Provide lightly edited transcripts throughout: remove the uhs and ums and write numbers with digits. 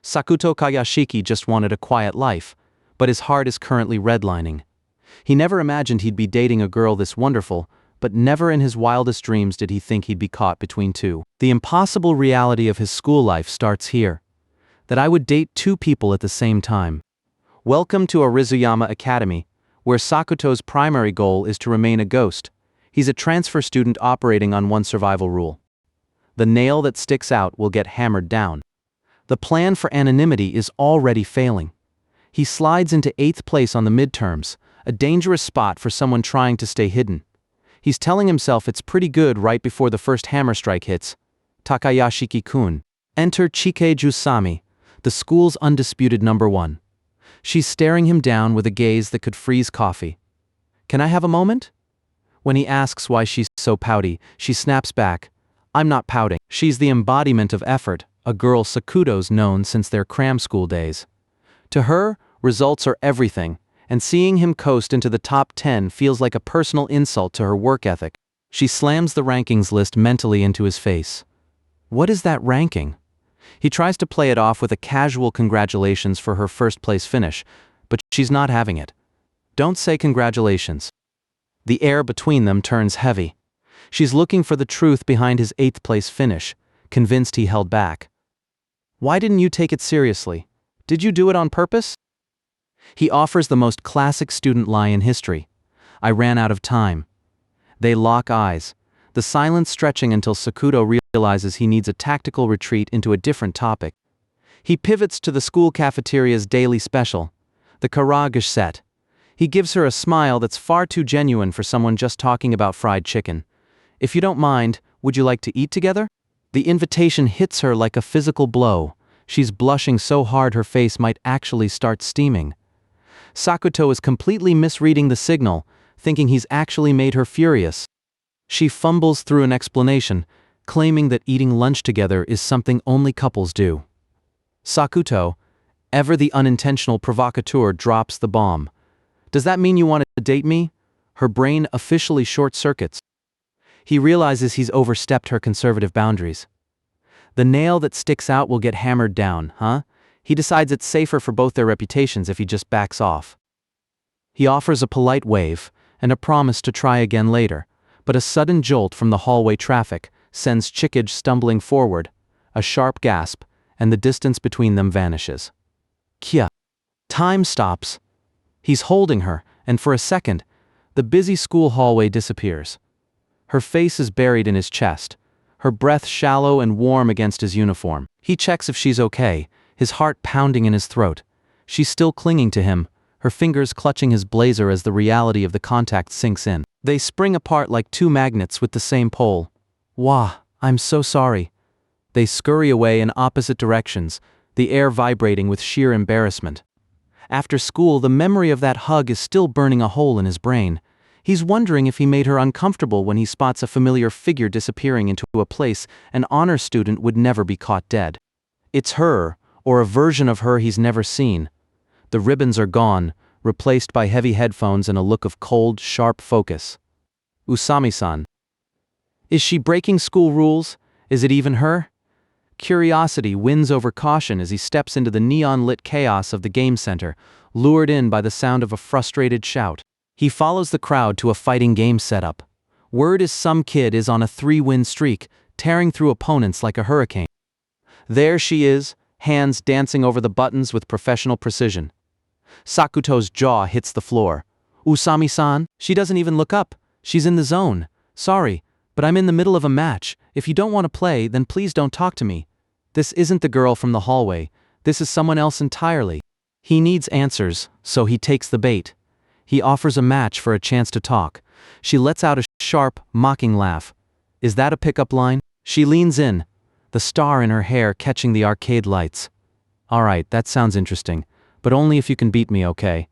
Sakuto Takayashiki just wanted a quiet life, but his heart is currently redlining. He never imagined he'd be dating a girl this wonderful, but never in his wildest dreams did he think he'd be caught between two. The impossible reality of his school life starts here. That I would date two people at the same time. Welcome to Arizuyama Academy, where Sakuto's primary goal is to remain a ghost. He's a transfer student operating on one survival rule. The nail that sticks out will get hammered down. The plan for anonymity is already failing. He slides into 8th place on the midterms, a dangerous spot for someone trying to stay hidden. He's telling himself it's pretty good right before the first hammer strike hits. Takayashiki-kun. Enter Chikage Usami, the school's undisputed number one. She's staring him down with a gaze that could freeze coffee. Can I have a moment? When he asks why she's so pouty, she snaps back. I'm not pouting. She's the embodiment of effort, a girl Sakuto's known since their cram school days. To her, results are everything, and seeing him coast into the top 10 feels like a personal insult to her work ethic. She slams the rankings list mentally into his face. What is that ranking? He tries to play it off with a casual congratulations for her first-place finish, but she's not having it. Don't say congratulations. The air between them turns heavy. She's looking for the truth behind his 8th-place finish, convinced he held back. Why didn't you take it seriously? Did you do it on purpose? He offers the most classic student lie in history. I ran out of time. They lock eyes, the silence stretching until Sakuto realizes he needs a tactical retreat into a different topic. He pivots to the school cafeteria's daily special, the karaage set. He gives her a smile that's far too genuine for someone just talking about fried chicken. If you don't mind, would you like to eat together? The invitation hits her like a physical blow. She's blushing so hard her face might actually start steaming. Sakuto is completely misreading the signal, thinking he's actually made her furious. She fumbles through an explanation, claiming that eating lunch together is something only couples do. Sakuto, ever the unintentional provocateur, drops the bomb. Does that mean you want to date me? Her brain officially short-circuits. He realizes he's overstepped her conservative boundaries. The nail that sticks out will get hammered down, huh? He decides it's safer for both their reputations if he just backs off. He offers a polite wave and a promise to try again later, but a sudden jolt from the hallway traffic sends Chikage stumbling forward, a sharp gasp, and the distance between them vanishes. Kya. Time stops. He's holding her, and for a second, the busy school hallway disappears. Her face is buried in his chest, her breath shallow and warm against his uniform. He checks if she's okay, his heart pounding in his throat. She's still clinging to him, her fingers clutching his blazer as the reality of the contact sinks in. They spring apart like two magnets with the same pole. Wah, I'm so sorry. They scurry away in opposite directions, the air vibrating with sheer embarrassment. After school, the memory of that hug is still burning a hole in his brain. He's wondering if he made her uncomfortable when he spots a familiar figure disappearing into a place an honor student would never be caught dead. It's her, or a version of her he's never seen. The ribbons are gone, replaced by heavy headphones and a look of cold, sharp focus. Usami-san. Is she breaking school rules? Is it even her? Curiosity wins over caution as he steps into the neon-lit chaos of the game center, lured in by the sound of a frustrated shout. He follows the crowd to a fighting game setup. Word is some kid is on a 3-win streak, tearing through opponents like a hurricane. There she is, hands dancing over the buttons with professional precision. Sakuto's jaw hits the floor. Usami-san? She doesn't even look up. She's in the zone. Sorry, but I'm in the middle of a match. If you don't want to play, then please don't talk to me. This isn't the girl from the hallway. This is someone else entirely. He needs answers, so he takes the bait. He offers a match for a chance to talk. She lets out a sharp, mocking laugh. Is that a pickup line? She leans in, the star in her hair catching the arcade lights. Alright, that sounds interesting, but only if you can beat me, okay?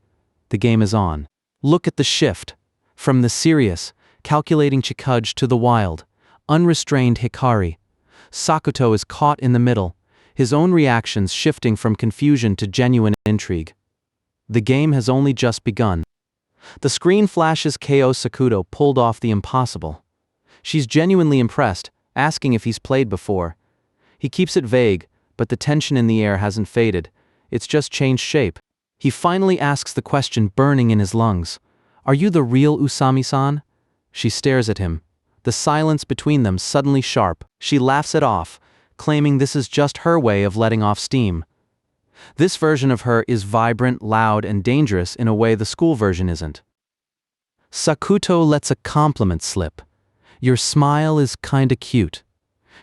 The game is on. Look at the shift. From the serious, calculating Chikage to the wild, unrestrained Hikari. Sakuto is caught in the middle, his own reactions shifting from confusion to genuine intrigue. The game has only just begun. The screen flashes KO Sakuto pulled off the impossible. She's genuinely impressed, asking if he's played before. He keeps it vague, but the tension in the air hasn't faded, it's just changed shape. He finally asks the question burning in his lungs. "Are you the real Usami-san?" She stares at him, the silence between them suddenly sharp. She laughs it off, claiming this is just her way of letting off steam. This version of her is vibrant, loud, and dangerous in a way the school version isn't. Sakuto lets a compliment slip. "Your smile is kinda cute."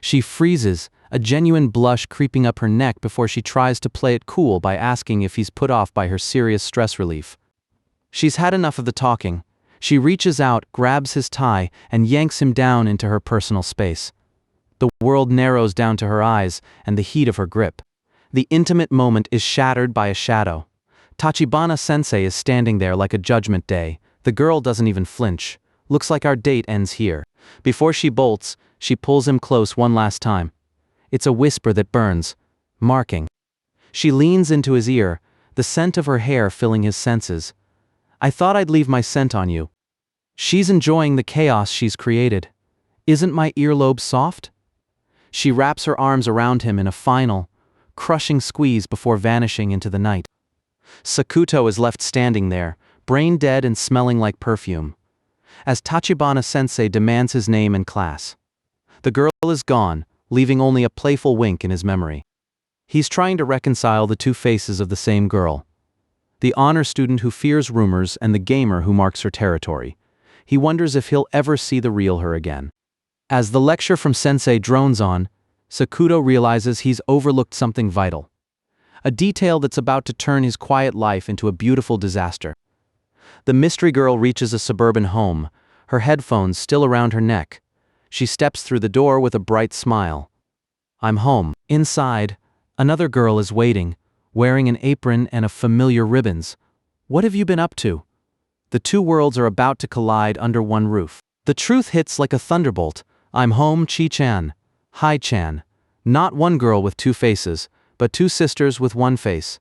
She freezes, a genuine blush creeping up her neck before she tries to play it cool by asking if he's put off by her serious stress relief. She's had enough of the talking. She reaches out, grabs his tie, and yanks him down into her personal space. The world narrows down to her eyes and the heat of her grip. The intimate moment is shattered by a shadow. Tachibana-sensei is standing there like a judgment day. The girl doesn't even flinch. "Looks like our date ends here." Before she bolts, she pulls him close one last time. It's a whisper that burns. "Marking." She leans into his ear, the scent of her hair filling his senses. "I thought I'd leave my scent on you." She's enjoying the chaos she's created. "Isn't my earlobe soft?" She wraps her arms around him in a final, crushing squeeze before vanishing into the night. Sakuto is left standing there, brain dead and smelling like perfume, as Tachibana-sensei demands his name and class. The girl is gone, leaving only a playful wink in his memory. He's trying to reconcile the two faces of the same girl. The honor student who fears rumors and the gamer who marks her territory. He wonders if he'll ever see the real her again. As the lecture from sensei drones on, Sakuto realizes he's overlooked something vital. A detail that's about to turn his quiet life into a beautiful disaster. The mystery girl reaches a suburban home, her headphones still around her neck. She steps through the door with a bright smile. "I'm home." Inside, another girl is waiting, wearing an apron and a familiar ribbons. "What have you been up to?" The two worlds are about to collide under one roof. The truth hits like a thunderbolt. "I'm home, Chi-chan." Hi-chan. Not one girl with two faces, but two sisters with one face.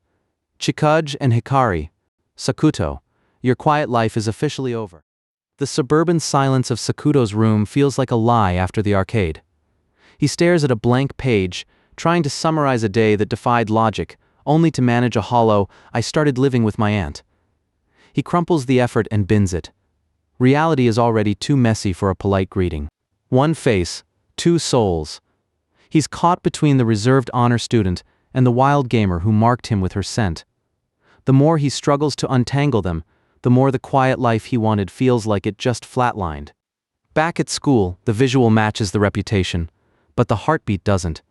Chikage and Hikari. "Sakuto, your quiet life is officially over." The suburban silence of Sakuto's room feels like a lie after the arcade. He stares at a blank page, trying to summarize a day that defied logic, only to manage a hollow, "I started living with my aunt." He crumples the effort and bins it. Reality is already too messy for a polite greeting. One face, two souls. He's caught between the reserved honor student and the wild gamer who marked him with her scent. The more he struggles to untangle them, the more the quiet life he wanted feels like it just flatlined. Back at school, the visual matches the reputation, but the heartbeat doesn't.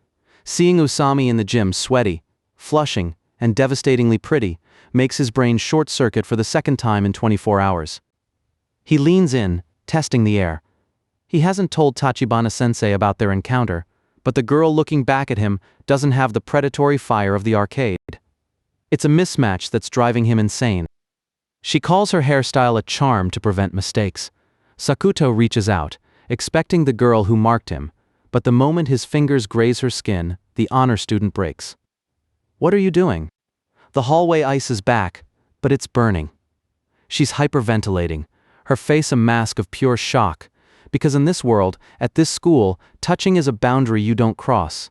Seeing Usami in the gym sweaty, flushing, and devastatingly pretty makes his brain short-circuit for the second time in 24 hours. He leans in, testing the air. He hasn't told Tachibana-sensei about their encounter, but the girl looking back at him doesn't have the predatory fire of the arcade. It's a mismatch that's driving him insane. She calls her hairstyle a charm to prevent mistakes. Sakuto reaches out, expecting the girl who marked him, but the moment his fingers graze her skin, the honor student breaks. "What are you doing?" The hallway ices back, but it's burning. She's hyperventilating, her face a mask of pure shock, because in this world, at this school, touching is a boundary you don't cross.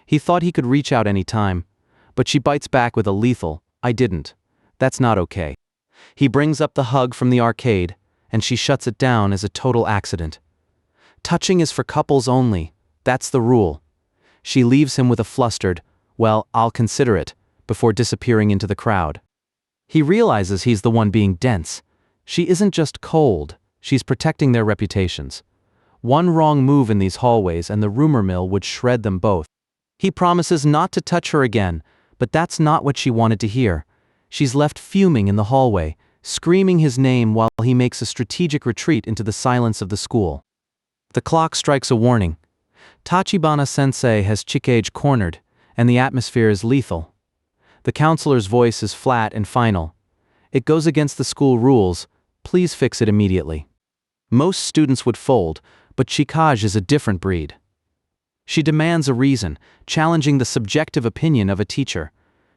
He thought he could reach out any time, but she bites back with a lethal, "I didn't. That's not okay." He brings up the hug from the arcade, and she shuts it down as a total accident. Touching is for couples only, that's the rule. She leaves him with a flustered, "Well, I'll consider it," before disappearing into the crowd. He realizes he's the one being dense. She isn't just cold, she's protecting their reputations. One wrong move in these hallways and the rumor mill would shred them both. He promises not to touch her again, but that's not what she wanted to hear. She's left fuming in the hallway, screaming his name while he makes a strategic retreat into the silence of the school. The clock strikes a warning. Tachibana-sensei has Chikage cornered, and the atmosphere is lethal. The counselor's voice is flat and final. "It goes against the school rules. Please fix it immediately." Most students would fold, but Chikage is a different breed. She demands a reason, challenging the subjective opinion of a teacher.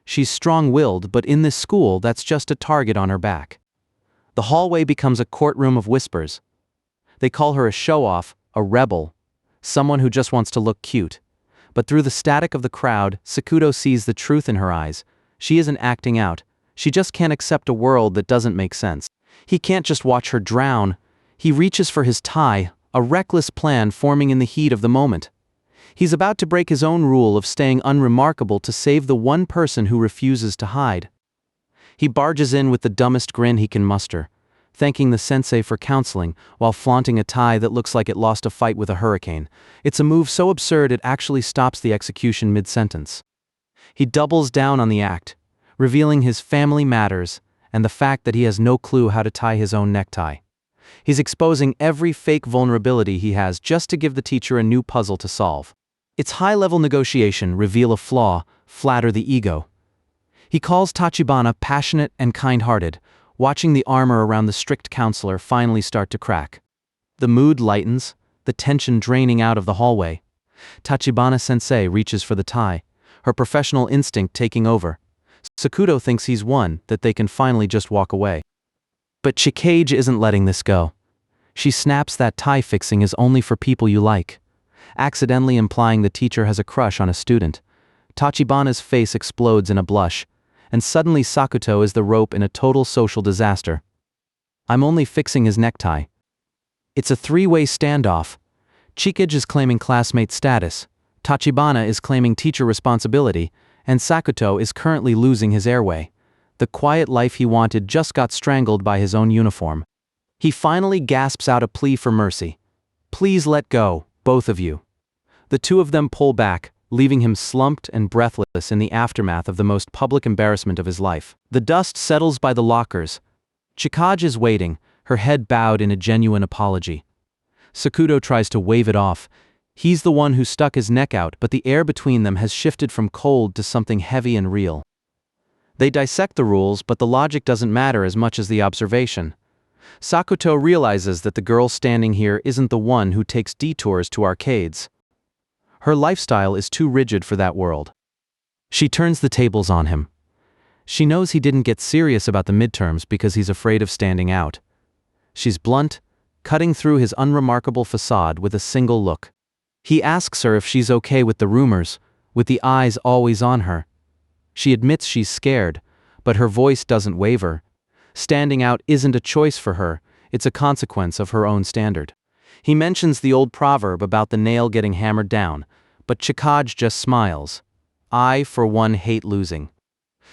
She's strong-willed, but in this school, that's just a target on her back. The hallway becomes a courtroom of whispers. They call her a show-off, a rebel, someone who just wants to look cute. But through the static of the crowd, Sakuto sees the truth in her eyes. She isn't acting out. She just can't accept a world that doesn't make sense. He can't just watch her drown. He reaches for his tie, a reckless plan forming in the heat of the moment. He's about to break his own rule of staying unremarkable to save the one person who refuses to hide. He barges in with the dumbest grin he can muster, thanking the sensei for counseling while flaunting a tie that looks like it lost a fight with a hurricane. It's a move so absurd it actually stops the execution mid-sentence. He doubles down on the act, revealing his family matters and the fact that he has no clue how to tie his own necktie. He's exposing every fake vulnerability he has just to give the teacher a new puzzle to solve. It's high-level negotiation, reveal a flaw, flatter the ego. He calls Tachibana passionate and kind-hearted, watching the armor around the strict counselor finally start to crack. The mood lightens, the tension draining out of the hallway. Tachibana-sensei reaches for the tie, her professional instinct taking over. Sakuto thinks he's won, that they can finally just walk away. But Chikage isn't letting this go. She snaps that tie fixing is only for people you like, accidentally implying the teacher has a crush on a student. Tachibana's face explodes in a blush, and suddenly Sakuto is the rope in a total social disaster. I'm only fixing his necktie. It's a three-way standoff. Chikage is claiming classmate status, Tachibana is claiming teacher responsibility, and Sakuto is currently losing his airway. The quiet life he wanted just got strangled by his own uniform. He finally gasps out a plea for mercy. Please let go, both of you. The two of them pull back, leaving him slumped and breathless in the aftermath of the most public embarrassment of his life. The dust settles by the lockers. Chikage is waiting, her head bowed in a genuine apology. Sakuto tries to wave it off. He's the one who stuck his neck out, but the air between them has shifted from cold to something heavy and real. They dissect the rules, but the logic doesn't matter as much as the observation. Sakuto realizes that the girl standing here isn't the one who takes detours to arcades. Her lifestyle is too rigid for that world. She turns the tables on him. She knows he didn't get serious about the midterms because he's afraid of standing out. She's blunt, cutting through his unremarkable facade with a single look. He asks her if she's okay with the rumors, with the eyes always on her. She admits she's scared, but her voice doesn't waver. Standing out isn't a choice for her, it's a consequence of her own standard. He mentions the old proverb about the nail getting hammered down, but Chikage just smiles. I, for one, hate losing.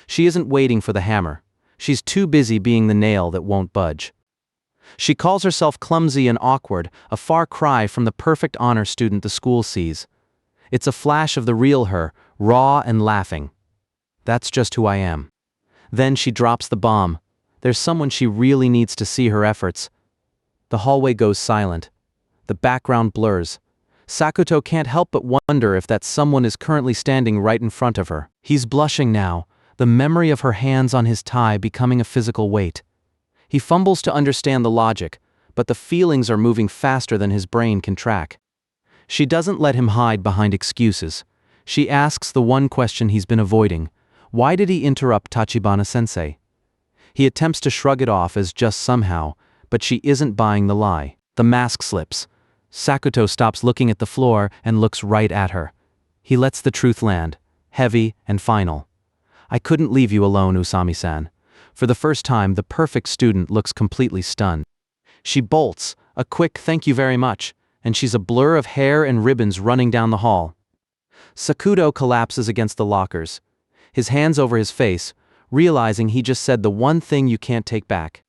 She isn't waiting for the hammer. She's too busy being the nail that won't budge. She calls herself clumsy and awkward, a far cry from the perfect honor student the school sees. It's a flash of the real her, raw and laughing. That's just who I am. Then she drops the bomb. There's someone she really needs to see her efforts. The hallway goes silent. The background blurs. Sakuto can't help but wonder if that someone is currently standing right in front of her. He's blushing now, the memory of her hands on his tie becoming a physical weight. He fumbles to understand the logic, but the feelings are moving faster than his brain can track. She doesn't let him hide behind excuses. She asks the one question he's been avoiding. Why did he interrupt Tachibana-sensei? He attempts to shrug it off as just somehow, but she isn't buying the lie. The mask slips. Sakuto stops looking at the floor and looks right at her. He lets the truth land, heavy and final. I couldn't leave you alone, Usami-san. For the first time, the perfect student looks completely stunned. She bolts, a quick thank you very much, and she's a blur of hair and ribbons running down the hall. Sakuto collapses against the lockers, his hands over his face, realizing he just said the one thing you can't take back.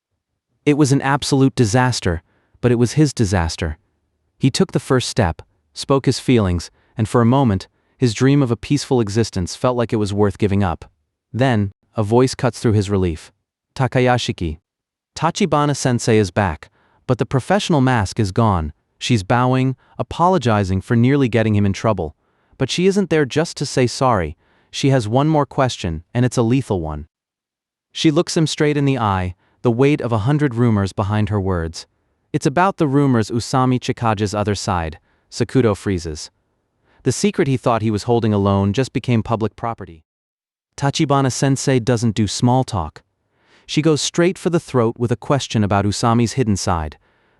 It was an absolute disaster, but it was his disaster. He took the first step, spoke his feelings, and for a moment, his dream of a peaceful existence felt like it was worth giving up. Then, a voice cuts through his relief. Takayashiki. Tachibana-sensei is back, but the professional mask is gone. She's bowing, apologizing for nearly getting him in trouble. But she isn't there just to say sorry. She has one more question, and it's a lethal one. She looks him straight in the eye, the weight of 100 rumors behind her words. It's about the rumors Usami Chikage's other side. Sakuto freezes. The secret he thought he was holding alone just became public property. Tachibana-sensei doesn't do small talk. She goes straight for the throat with a question about Usami's hidden side,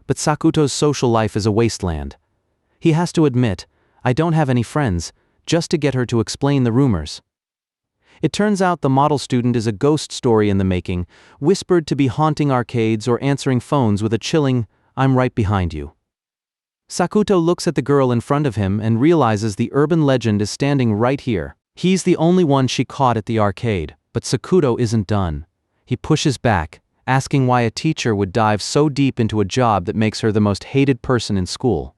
but Sakuto's social life is a wasteland. He has to admit, I don't have any friends, just to get her to explain the rumors. It turns out the model student is a ghost story in the making, whispered to be haunting arcades or answering phones with a chilling, "I'm right behind you." Sakuto looks at the girl in front of him and realizes the urban legend is standing right here. He's the only one she caught at the arcade, but Sakuto isn't done. He pushes back, asking why a teacher would dive so deep into a job that makes her the most hated person in school.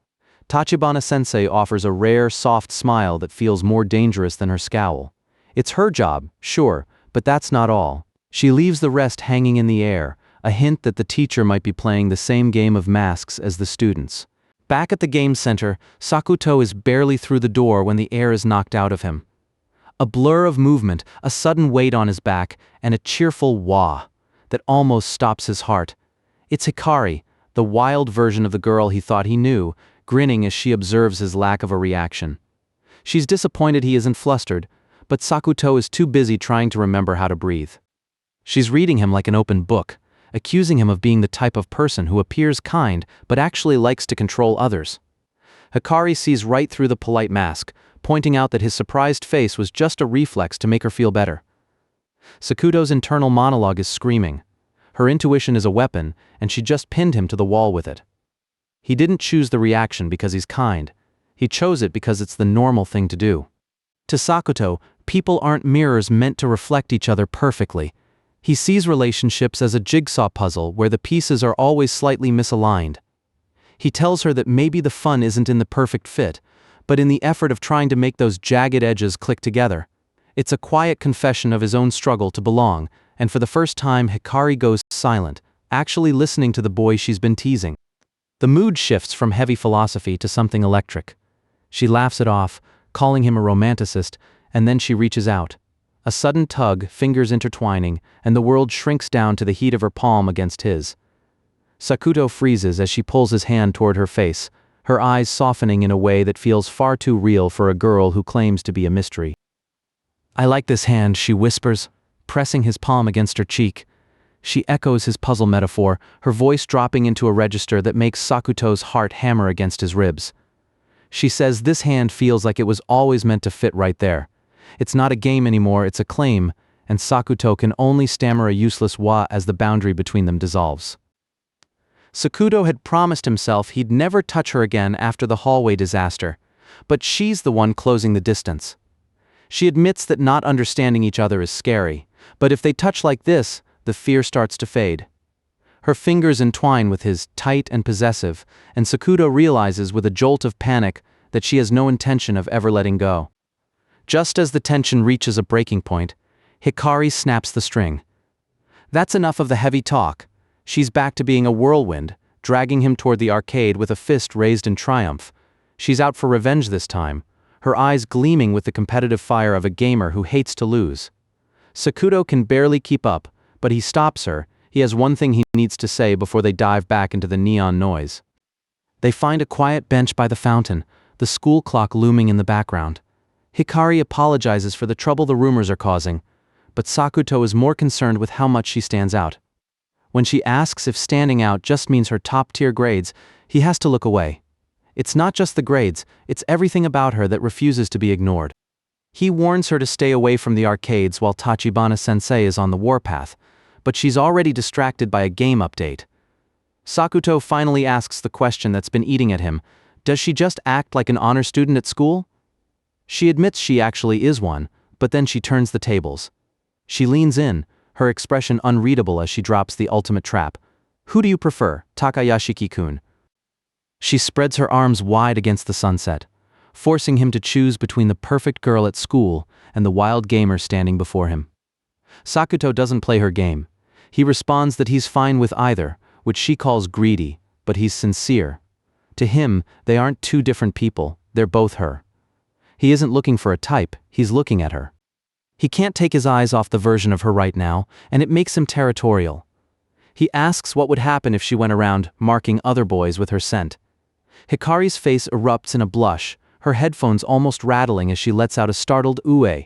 Tachibana-sensei offers a rare, soft smile that feels more dangerous than her scowl. It's her job, sure, but that's not all. She leaves the rest hanging in the air, a hint that the teacher might be playing the same game of masks as the students. Back at the game center, Sakuto is barely through the door when the air is knocked out of him. A blur of movement, a sudden weight on his back, and a cheerful wah that almost stops his heart. It's Hikari, the wild version of the girl he thought he knew, grinning as she observes his lack of a reaction. She's disappointed he isn't flustered, but Sakuto is too busy trying to remember how to breathe. She's reading him like an open book, accusing him of being the type of person who appears kind but actually likes to control others. Hikari sees right through the polite mask, pointing out that his surprised face was just a reflex to make her feel better. Sakuto's internal monologue is screaming. Her intuition is a weapon, and she just pinned him to the wall with it. He didn't choose the reaction because he's kind. He chose it because it's the normal thing to do. To Sakuto, people aren't mirrors meant to reflect each other perfectly. He sees relationships as a jigsaw puzzle where the pieces are always slightly misaligned. He tells her that maybe the fun isn't in the perfect fit, but in the effort of trying to make those jagged edges click together. It's a quiet confession of his own struggle to belong, and for the first time Hikari goes silent, actually listening to the boy she's been teasing. The mood shifts from heavy philosophy to something electric. She laughs it off, calling him a romanticist, and then she reaches out. A sudden tug, fingers intertwining, and the world shrinks down to the heat of her palm against his. Sakuto freezes as she pulls his hand toward her face, her eyes softening in a way that feels far too real for a girl who claims to be a mystery. "I like this hand," she whispers, pressing his palm against her cheek. She echoes his puzzle metaphor, her voice dropping into a register that makes Sakuto's heart hammer against his ribs. She says this hand feels like it was always meant to fit right there. It's not a game anymore, it's a claim, and Sakuto can only stammer a useless wa as the boundary between them dissolves. Sakuto had promised himself he'd never touch her again after the hallway disaster, but she's the one closing the distance. She admits that not understanding each other is scary, but if they touch like this, the fear starts to fade. Her fingers entwine with his, tight and possessive, and Sakuto realizes with a jolt of panic that she has no intention of ever letting go. Just as the tension reaches a breaking point, Hikari snaps the string. That's enough of the heavy talk. She's back to being a whirlwind, dragging him toward the arcade with a fist raised in triumph. She's out for revenge this time, her eyes gleaming with the competitive fire of a gamer who hates to lose. Sakuto can barely keep up, but he stops her. He has one thing he needs to say before they dive back into the neon noise. They find a quiet bench by the fountain, the school clock looming in the background. Hikari apologizes for the trouble the rumors are causing, but Sakuto is more concerned with how much she stands out. When she asks if standing out just means her top-tier grades, he has to look away. It's not just the grades, it's everything about her that refuses to be ignored. He warns her to stay away from the arcades while Tachibana-sensei is on the warpath, but she's already distracted by a game update. Sakuto finally asks the question that's been eating at him. Does she just act like an honor student at school? She admits she actually is one, but then she turns the tables. She leans in, her expression unreadable as she drops the ultimate trap. Who do you prefer, Takayashiki-kun? She spreads her arms wide against the sunset, forcing him to choose between the perfect girl at school and the wild gamer standing before him. Sakuto doesn't play her game. He responds that he's fine with either, which she calls greedy, but he's sincere. To him, they aren't two different people, they're both her. He isn't looking for a type, he's looking at her. He can't take his eyes off the version of her right now, and it makes him territorial. He asks what would happen if she went around marking other boys with her scent. Hikari's face erupts in a blush, her headphones almost rattling as she lets out a startled "ooh."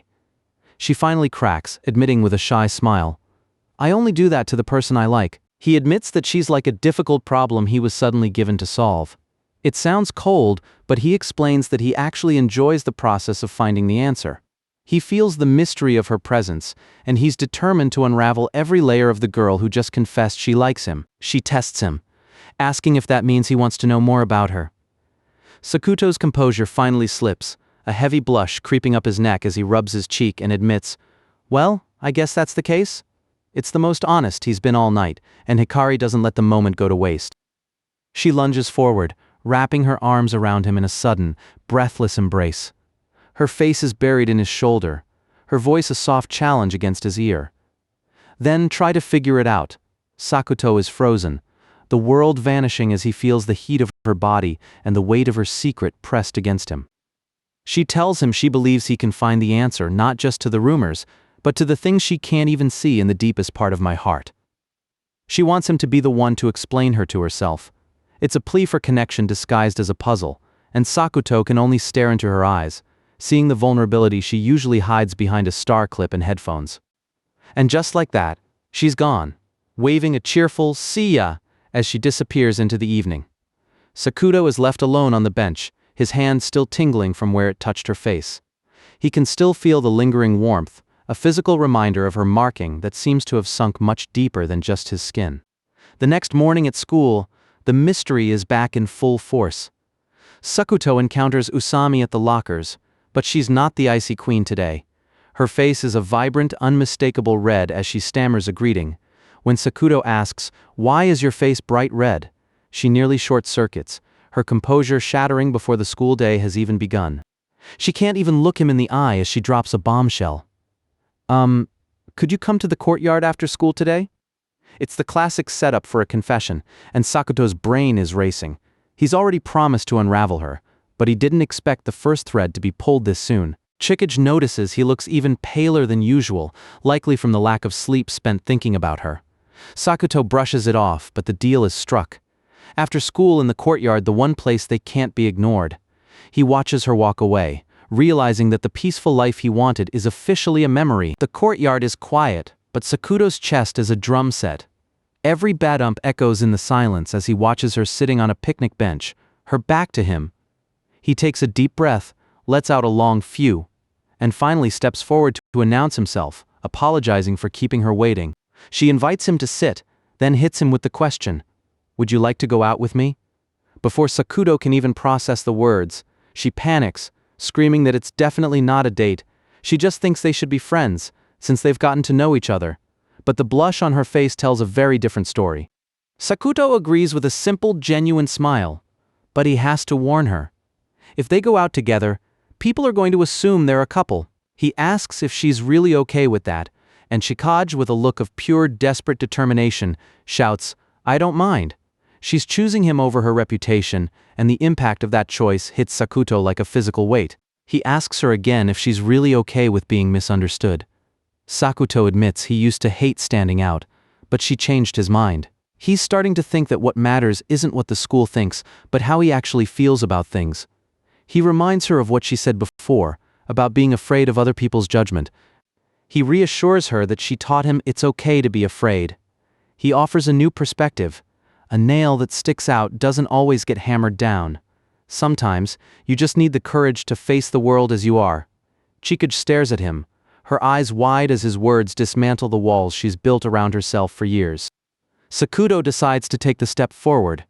She finally cracks, admitting with a shy smile, I only do that to the person I like. He admits that she's like a difficult problem he was suddenly given to solve. It sounds cold, but he explains that he actually enjoys the process of finding the answer. He feels the mystery of her presence, and he's determined to unravel every layer of the girl who just confessed she likes him. She tests him, asking if that means he wants to know more about her. Sakuto's composure finally slips, a heavy blush creeping up his neck as he rubs his cheek and admits, "Well, I guess that's the case." It's the most honest he's been all night, and Hikari doesn't let the moment go to waste. She lunges forward, wrapping her arms around him in a sudden, breathless embrace. Her face is buried in his shoulder, her voice a soft challenge against his ear. Then try to figure it out. Sakuto is frozen, the world vanishing as he feels the heat of her body and the weight of her secret pressed against him. She tells him she believes he can find the answer not just to the rumors, but to the things she can't even see in the deepest part of my heart. She wants him to be the one to explain her to herself. It's a plea for connection disguised as a puzzle, and Sakuto can only stare into her eyes, seeing the vulnerability she usually hides behind a star clip and headphones. And just like that, she's gone, waving a cheerful "see ya" as she disappears into the evening. Sakuto is left alone on the bench, his hand still tingling from where it touched her face. He can still feel the lingering warmth, a physical reminder of her marking that seems to have sunk much deeper than just his skin. The next morning at school, the mystery is back in full force. Sakuto encounters Usami at the lockers, but she's not the icy queen today. Her face is a vibrant, unmistakable red as she stammers a greeting. When Sakuto asks, "Why is your face bright red?" she nearly short-circuits, her composure shattering before the school day has even begun. She can't even look him in the eye as she drops a bombshell. Could you come to the courtyard after school today?" It's the classic setup for a confession, and Sakuto's brain is racing. He's already promised to unravel her, but he didn't expect the first thread to be pulled this soon. Chikage notices he looks even paler than usual, likely from the lack of sleep spent thinking about her. Sakuto brushes it off, but the deal is struck. After school in the courtyard, the one place they can't be ignored. He watches her walk away, realizing that the peaceful life he wanted is officially a memory. The courtyard is quiet, but Sakuto's chest is a drum set. Every badump echoes in the silence as he watches her sitting on a picnic bench, her back to him. He takes a deep breath, lets out a long phew, and finally steps forward to announce himself, apologizing for keeping her waiting. She invites him to sit, then hits him with the question, "Would you like to go out with me?" Before Sakuto can even process the words, she panics, screaming that it's definitely not a date. She just thinks they should be friends, since they've gotten to know each other. But the blush on her face tells a very different story. Sakuto agrees with a simple, genuine smile, but he has to warn her. If they go out together, people are going to assume they're a couple. He asks if she's really okay with that, and Chikage, with a look of pure, desperate determination, shouts, "I don't mind." She's choosing him over her reputation, and the impact of that choice hits Sakuto like a physical weight. He asks her again if she's really okay with being misunderstood. Sakuto admits he used to hate standing out, but she changed his mind. He's starting to think that what matters isn't what the school thinks, but how he actually feels about things. He reminds her of what she said before, about being afraid of other people's judgment. He reassures her that she taught him it's okay to be afraid. He offers a new perspective. A nail that sticks out doesn't always get hammered down. Sometimes, you just need the courage to face the world as you are. Chikage stares at him, her eyes wide as his words dismantle the walls she's built around herself for years. Sakuto decides to take the step forward.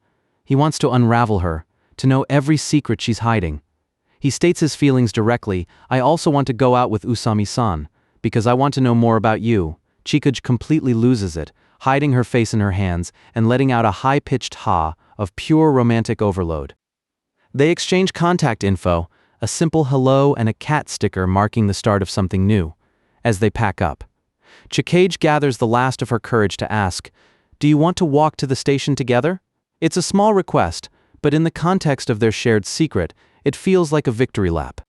He wants to unravel her, to know every secret she's hiding. He states his feelings directly. "I also want to go out with Usami-san, because I want to know more about you." Chikage completely loses it, hiding her face in her hands and letting out a high-pitched ha of pure romantic overload. They exchange contact info, a simple hello and a cat sticker marking the start of something new. As they pack up, Chikage gathers the last of her courage to ask, "Do you want to walk to the station together?" It's a small request, but in the context of their shared secret, it feels like a victory lap.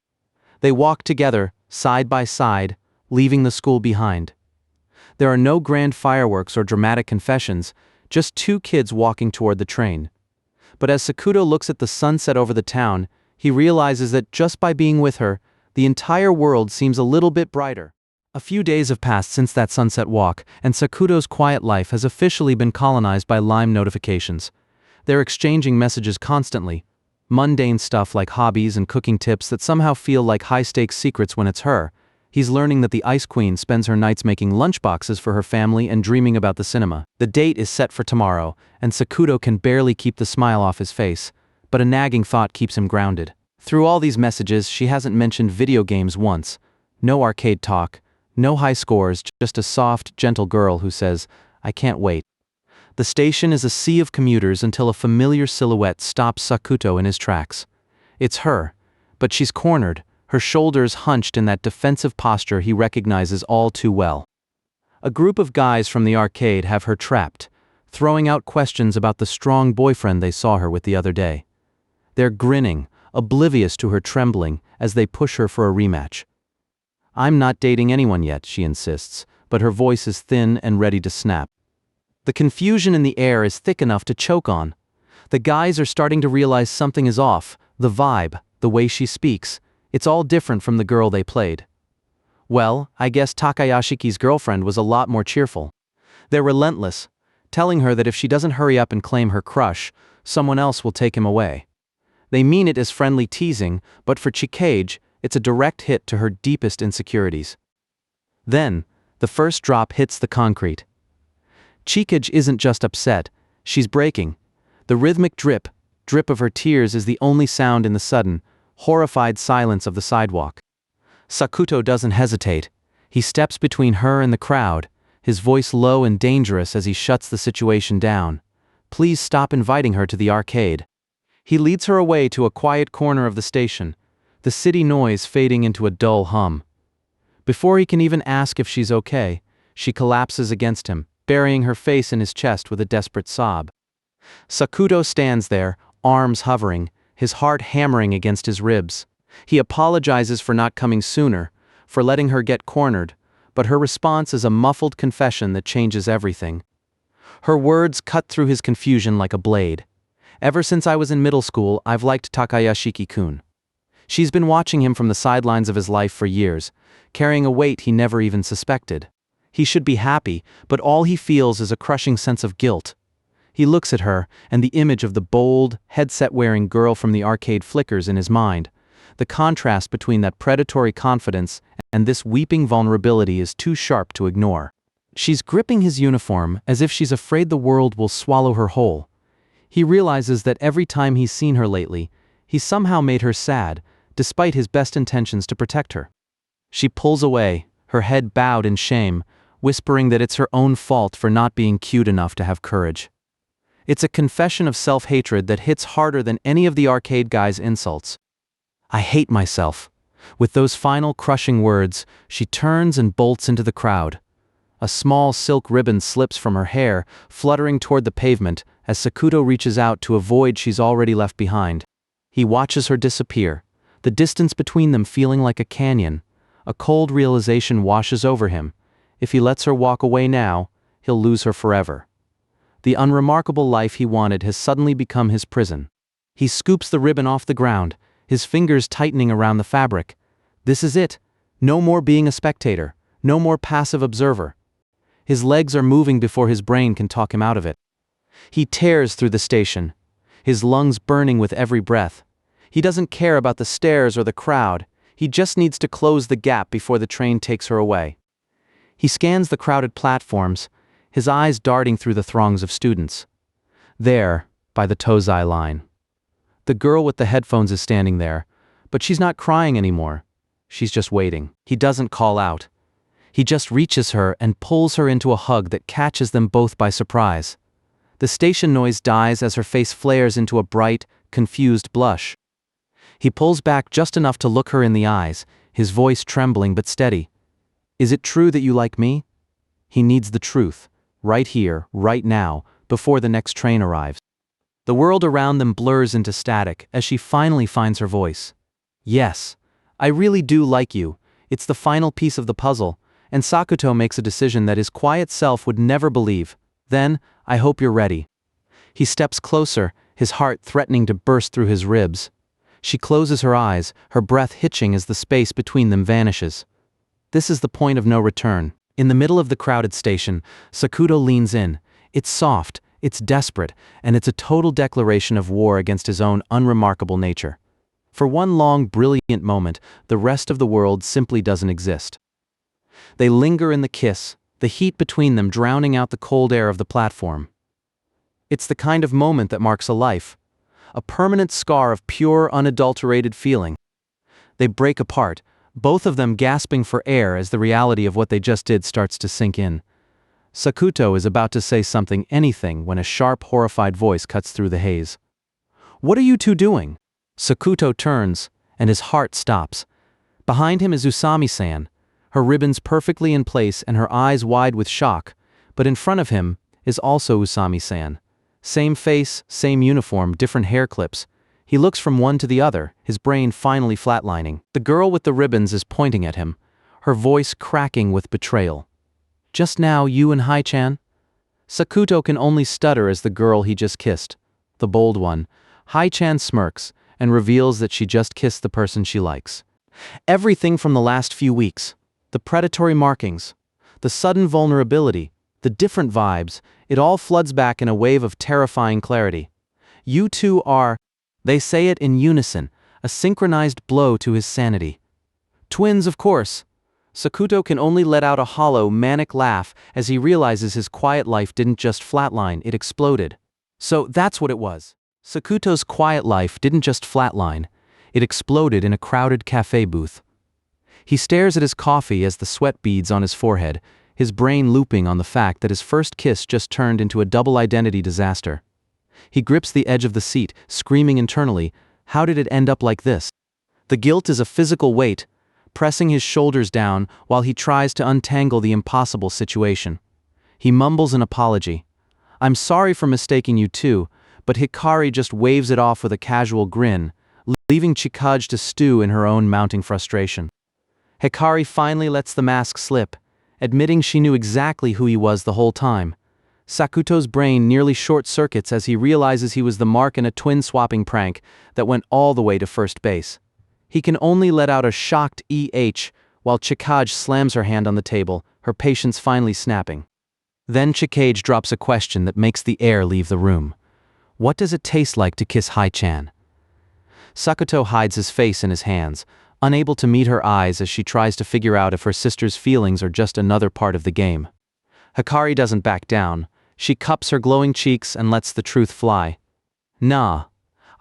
They walk together, side by side, leaving the school behind. There are no grand fireworks or dramatic confessions, just two kids walking toward the train. But as Sakuto looks at the sunset over the town, he realizes that just by being with her, the entire world seems a little bit brighter. A few days have passed since that sunset walk, and Sakuto's quiet life has officially been colonized by Lime notifications. They're exchanging messages constantly. Mundane stuff like hobbies and cooking tips that somehow feel like high-stakes secrets when it's her. He's learning that the Ice Queen spends her nights making lunchboxes for her family and dreaming about the cinema. The date is set for tomorrow, and Sakuto can barely keep the smile off his face, but a nagging thought keeps him grounded. Through all these messages, she hasn't mentioned video games once. No arcade talk, no high scores, just a soft, gentle girl who says, "I can't wait." The station is a sea of commuters until a familiar silhouette stops Sakuto in his tracks. It's her, but she's cornered, her shoulders hunched in that defensive posture he recognizes all too well. A group of guys from the arcade have her trapped, throwing out questions about the strong boyfriend they saw her with the other day. They're grinning, oblivious to her trembling, as they push her for a rematch. "I'm not dating anyone yet," she insists, but her voice is thin and ready to snap. The confusion in the air is thick enough to choke on. The guys are starting to realize something is off, the vibe, the way she speaks. It's all different from the girl they played. Well, I guess Takayashiki's girlfriend was a lot more cheerful. They're relentless, telling her that if she doesn't hurry up and claim her crush, someone else will take him away. They mean it as friendly teasing, but for Chikage, it's a direct hit to her deepest insecurities. Then, the first drop hits the concrete. Chikage isn't just upset, she's breaking. The rhythmic drip of her tears is the only sound in the sudden, horrified silence of the sidewalk. Sakuto doesn't hesitate. He steps between her and the crowd, his voice low and dangerous as he shuts the situation down. Please stop inviting her to the arcade. He leads her away to a quiet corner of the station, the city noise fading into a dull hum. Before he can even ask if she's okay, she collapses against him, burying her face in his chest with a desperate sob. Sakuto stands there, arms hovering, his heart hammering against his ribs. He apologizes for not coming sooner, for letting her get cornered, but her response is a muffled confession that changes everything. Her words cut through his confusion like a blade. "Ever since I was in middle school, I've liked Takayashiki-kun. She's been watching him from the sidelines of his life for years, carrying a weight he never even suspected. He should be happy, but all he feels is a crushing sense of guilt." He looks at her, and the image of the bold, headset-wearing girl from the arcade flickers in his mind. The contrast between that predatory confidence and this weeping vulnerability is too sharp to ignore. She's gripping his uniform as if she's afraid the world will swallow her whole. He realizes that every time he's seen her lately, he's somehow made her sad, despite his best intentions to protect her. She pulls away, her head bowed in shame, whispering that it's her own fault for not being cute enough to have courage. It's a confession of self-hatred that hits harder than any of the arcade guy's insults. "I hate myself." With those final crushing words, she turns and bolts into the crowd. A small silk ribbon slips from her hair, fluttering toward the pavement as Sakuto reaches out to avoid she's already left behind. He watches her disappear, the distance between them feeling like a canyon. A cold realization washes over him. If he lets her walk away now, he'll lose her forever. The unremarkable life he wanted has suddenly become his prison. He scoops the ribbon off the ground, his fingers tightening around the fabric. This is it. No more being a spectator, no more passive observer. His legs are moving before his brain can talk him out of it. He tears through the station, his lungs burning with every breath. He doesn't care about the stairs or the crowd, he just needs to close the gap before the train takes her away. He scans the crowded platforms, his eyes darting through the throngs of students. There, by the Tozai line. The girl with the headphones is standing there, but she's not crying anymore. She's just waiting. He doesn't call out. He just reaches her and pulls her into a hug that catches them both by surprise. The station noise dies as her face flares into a bright, confused blush. He pulls back just enough to look her in the eyes, his voice trembling but steady. "Is it true that you like me?" He needs the truth, right here, right now, before the next train arrives. The world around them blurs into static as she finally finds her voice. "Yes, I really do like you. It's the final piece of the puzzle," and Sakuto makes a decision that his quiet self would never believe. "Then, I hope you're ready." He steps closer, his heart threatening to burst through his ribs. She closes her eyes, her breath hitching as the space between them vanishes. This is the point of no return. In the middle of the crowded station, Sakuto leans in. It's soft, It's desperate, and it's a total declaration of war against his own unremarkable nature. For one long, brilliant moment, the rest of the world simply doesn't exist. They linger in the kiss, the heat between them drowning out the cold air of the platform. It's the kind of moment that marks a life, a permanent scar of pure, unadulterated feeling. They break apart, both of them gasping for air as the reality of what they just did starts to sink in. Sakuto is about to say anything, when a sharp, horrified voice cuts through the haze. "What are you two doing?" Sakuto turns, and his heart stops. Behind him is Usami-san, her ribbons perfectly in place and her eyes wide with shock, but in front of him is also Usami-san. Same face, same uniform, different hair clips. He looks from one to the other, his brain finally flatlining. The girl with the ribbons is pointing at him, her voice cracking with betrayal. "Just now, you and Hai-chan?" Sakuto can only stutter as the girl he just kissed, the bold one. Hai-chan smirks and reveals that she just kissed the person she likes. Everything from the last few weeks, the predatory markings, the sudden vulnerability, the different vibes, it all floods back in a wave of terrifying clarity. "You two are," they say it in unison, a synchronized blow to his sanity. "Twins, of course." Sakuto can only let out a hollow, manic laugh as he realizes his quiet life didn't just flatline, it exploded. So that's what it was. Sakuto's quiet life didn't just flatline, it exploded in a crowded cafe booth. He stares at his coffee as the sweat beads on his forehead, his brain looping on the fact that his first kiss just turned into a double identity disaster. He grips the edge of the seat, screaming internally, how did it end up like this? The guilt is a physical weight, pressing his shoulders down while he tries to untangle the impossible situation. He mumbles an apology. "I'm sorry for mistaking you two," but Hikari just waves it off with a casual grin, leaving Chikage to stew in her own mounting frustration. Hikari finally lets the mask slip, admitting she knew exactly who he was the whole time. Sakuto's brain nearly short-circuits as he realizes he was the mark in a twin-swapping prank that went all the way to first base. He can only let out a shocked "eh" while Chikage slams her hand on the table, her patience finally snapping. Then Chikage drops a question that makes the air leave the room. "What does it taste like to kiss Hai-chan?" Sakuto hides his face in his hands, unable to meet her eyes as she tries to figure out if her sister's feelings are just another part of the game. Hikari doesn't back down. She cups her glowing cheeks and lets the truth fly. "Nah,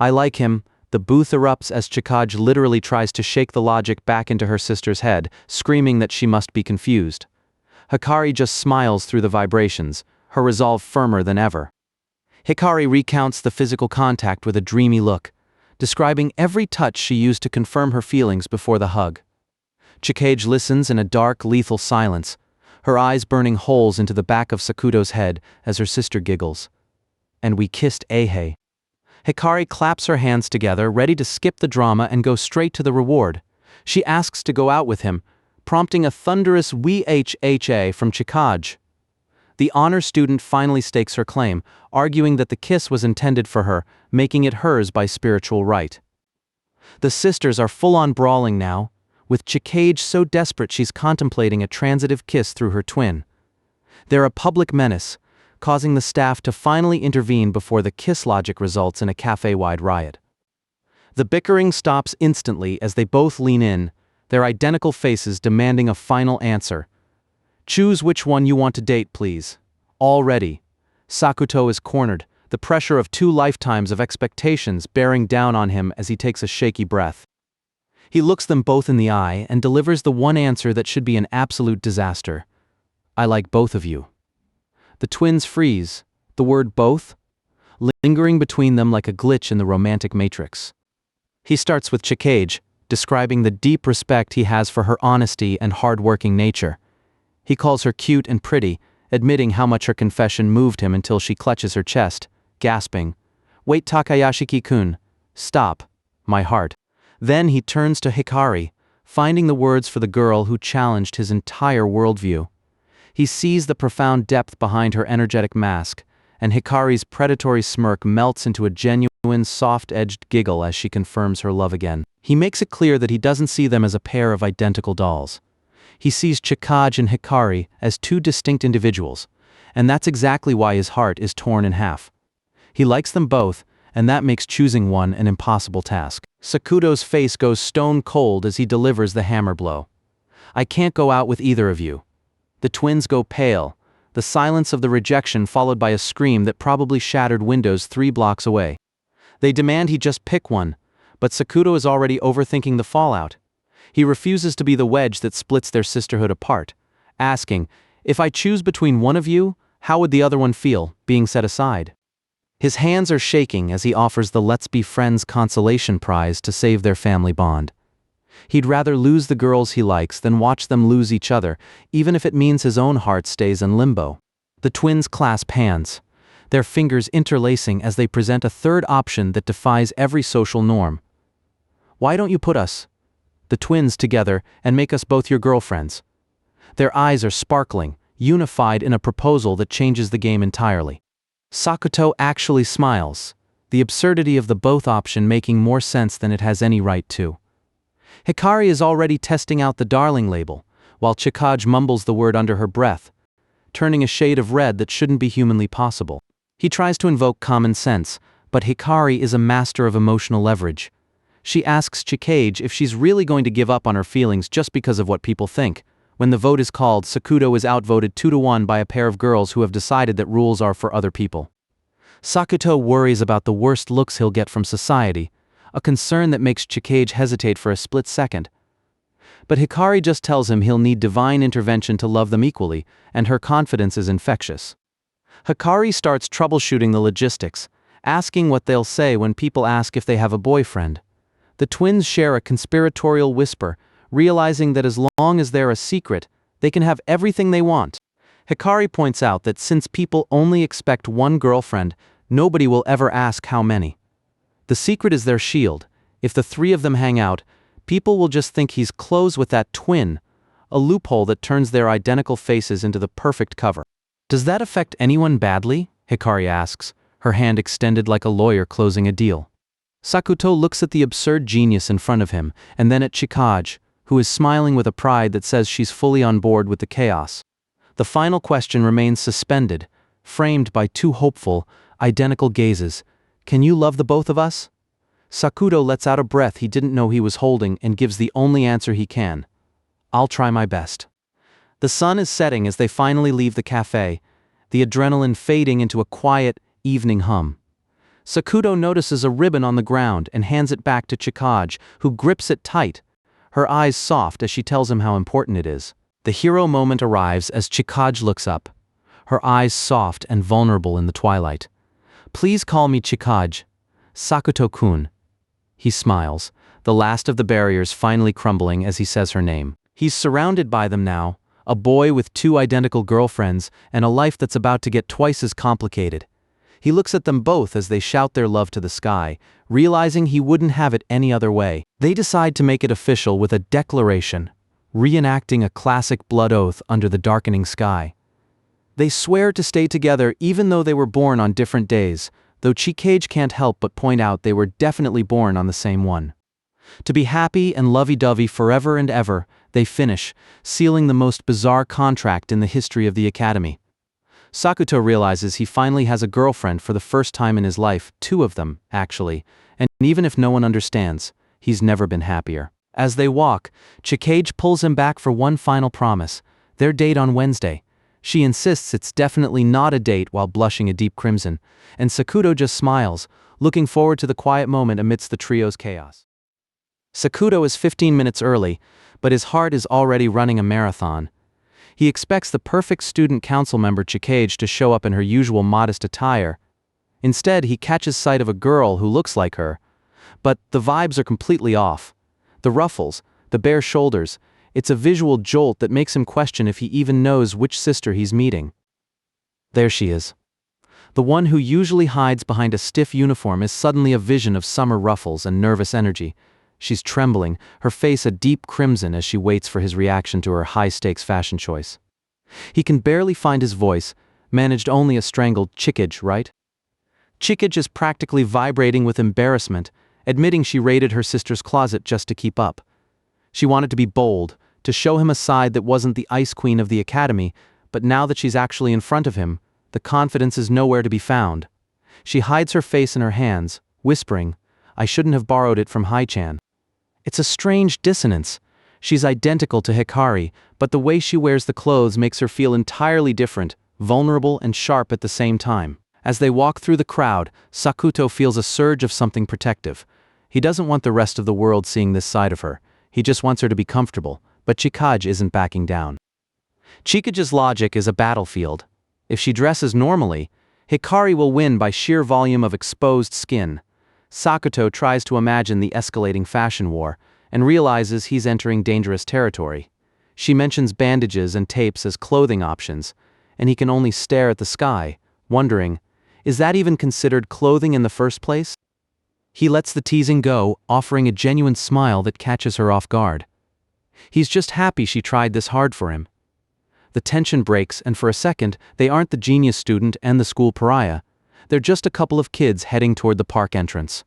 I like him." The booth erupts as Chikage literally tries to shake the logic back into her sister's head, screaming that she must be confused. Hikari just smiles through the vibrations, her resolve firmer than ever. Hikari recounts the physical contact with a dreamy look, describing every touch she used to confirm her feelings before the hug. Chikage listens in a dark, lethal silence, her eyes burning holes into the back of Sakuto's head as her sister giggles. "And we kissed Eihei." Hikari claps her hands together, ready to skip the drama and go straight to the reward. She asks to go out with him, prompting a thunderous "wee-ha" from Chikage. The honor student finally stakes her claim, arguing that the kiss was intended for her, making it hers by spiritual right. The sisters are full-on brawling now, with Chikage so desperate she's contemplating a transitive kiss through her twin. They're a public menace, causing the staff to finally intervene before the kiss logic results in a cafe-wide riot. The bickering stops instantly as they both lean in, their identical faces demanding a final answer. "Choose which one you want to date, please." Already, Sakuto is cornered, the pressure of 2 lifetimes of expectations bearing down on him as he takes a shaky breath. He looks them both in the eye and delivers the one answer that should be an absolute disaster. "I like both of you." The twins freeze, the word "both" lingering between them like a glitch in the romantic matrix. He starts with Chikage, describing the deep respect he has for her honesty and hardworking nature. He calls her cute and pretty, admitting how much her confession moved him until she clutches her chest, gasping, "Wait, Takayashiki-kun. Stop, my heart." Then he turns to Hikari, finding the words for the girl who challenged his entire worldview. He sees the profound depth behind her energetic mask, and Hikari's predatory smirk melts into a genuine, soft-edged giggle as she confirms her love again. He makes it clear that he doesn't see them as a pair of identical dolls. He sees Chikage and Hikari as 2 distinct individuals, and that's exactly why his heart is torn in half. He likes them both, and that makes choosing one an impossible task. Sakuto's face goes stone cold as he delivers the hammer blow. "I can't go out with either of you." The twins go pale, the silence of the rejection followed by a scream that probably shattered windows 3 blocks away. They demand he just pick one, but Sakuto is already overthinking the fallout. He refuses to be the wedge that splits their sisterhood apart, asking, "If I choose between one of you, how would the other one feel, being set aside?" His hands are shaking as he offers the "Let's Be Friends" consolation prize to save their family bond. He'd rather lose the girls he likes than watch them lose each other, even if it means his own heart stays in limbo. The twins clasp hands, their fingers interlacing as they present a third option that defies every social norm. "Why don't you put us, the twins, together and make us both your girlfriends?" Their eyes are sparkling, unified in a proposal that changes the game entirely. Sakuto actually smiles, the absurdity of the both option making more sense than it has any right to. Hikari is already testing out the darling label, while Chikage mumbles the word under her breath, turning a shade of red that shouldn't be humanly possible. He tries to invoke common sense, but Hikari is a master of emotional leverage. She asks Chikage if she's really going to give up on her feelings just because of what people think. When the vote is called, Sakuto is outvoted 2-1 by a pair of girls who have decided that rules are for other people. Sakuto worries about the worst looks he'll get from society, a concern that makes Chikage hesitate for a split second. But Hikari just tells him he'll need divine intervention to love them equally, and her confidence is infectious. Hikari starts troubleshooting the logistics, asking what they'll say when people ask if they have a boyfriend. The twins share a conspiratorial whisper, realizing that as long as they're a secret, they can have everything they want. Hikari points out that since people only expect one girlfriend, nobody will ever ask how many. The secret is their shield. If the 3 of them hang out, people will just think he's close with that twin, a loophole that turns their identical faces into the perfect cover. "Does that affect anyone badly?" Hikari asks, her hand extended like a lawyer closing a deal. Sakuto looks at the absurd genius in front of him, and then at Chikage, who is smiling with a pride that says she's fully on board with the chaos. The final question remains suspended, framed by 2 hopeful, identical gazes. "Can you love the both of us?" Sakuto lets out a breath he didn't know he was holding and gives the only answer he can. "I'll try my best." The sun is setting as they finally leave the cafe, the adrenaline fading into a quiet, evening hum. Sakuto notices a ribbon on the ground and hands it back to Chikage, who grips it tight, her eyes soft as she tells him how important it is. The hero moment arrives as Chikage looks up, her eyes soft and vulnerable in the twilight. "Please call me Chikage. Sakuto-kun." He smiles, the last of the barriers finally crumbling as he says her name. He's surrounded by them now, a boy with 2 identical girlfriends and a life that's about to get twice as complicated. He looks at them both as they shout their love to the sky, realizing he wouldn't have it any other way. They decide to make it official with a declaration, reenacting a classic blood oath under the darkening sky. They swear to stay together even though they were born on different days, though Chikage can't help but point out they were definitely born on the same one. To be happy and lovey-dovey forever and ever, they finish, sealing the most bizarre contract in the history of the Academy. Sakuto realizes he finally has a girlfriend for the first time in his life, 2 of them, actually, and even if no one understands, he's never been happier. As they walk, Chikage pulls him back for one final promise, their date on Wednesday. She insists it's definitely not a date while blushing a deep crimson, and Sakuto just smiles, looking forward to the quiet moment amidst the trio's chaos. Sakuto is 15 minutes early, but his heart is already running a marathon. He expects the perfect student council member Chikage to show up in her usual modest attire. Instead, he catches sight of a girl who looks like her. But the vibes are completely off. The ruffles, the bare shoulders, it's a visual jolt that makes him question if he even knows which sister he's meeting. There she is. The one who usually hides behind a stiff uniform is suddenly a vision of summer ruffles and nervous energy. She's trembling, her face a deep crimson as she waits for his reaction to her high-stakes fashion choice. He can barely find his voice, managed only a strangled "Chikage, right?" Chikage is practically vibrating with embarrassment, admitting she raided her sister's closet just to keep up. She wanted to be bold, to show him a side that wasn't the ice queen of the Academy, but now that she's actually in front of him, the confidence is nowhere to be found. She hides her face in her hands, whispering, "I shouldn't have borrowed it from Hai-chan." It's a strange dissonance. She's identical to Hikari, but the way she wears the clothes makes her feel entirely different, vulnerable and sharp at the same time. As they walk through the crowd, Sakuto feels a surge of something protective. He doesn't want the rest of the world seeing this side of her. He just wants her to be comfortable, but Chikage isn't backing down. Chikage's logic is a battlefield. If she dresses normally, Hikari will win by sheer volume of exposed skin. Sakuto tries to imagine the escalating fashion war, and realizes he's entering dangerous territory. She mentions bandages and tapes as clothing options, and he can only stare at the sky, wondering, is that even considered clothing in the first place? He lets the teasing go, offering a genuine smile that catches her off guard. He's just happy she tried this hard for him. The tension breaks, and for a second, they aren't the genius student and the school pariah. They're just a couple of kids heading toward the park entrance.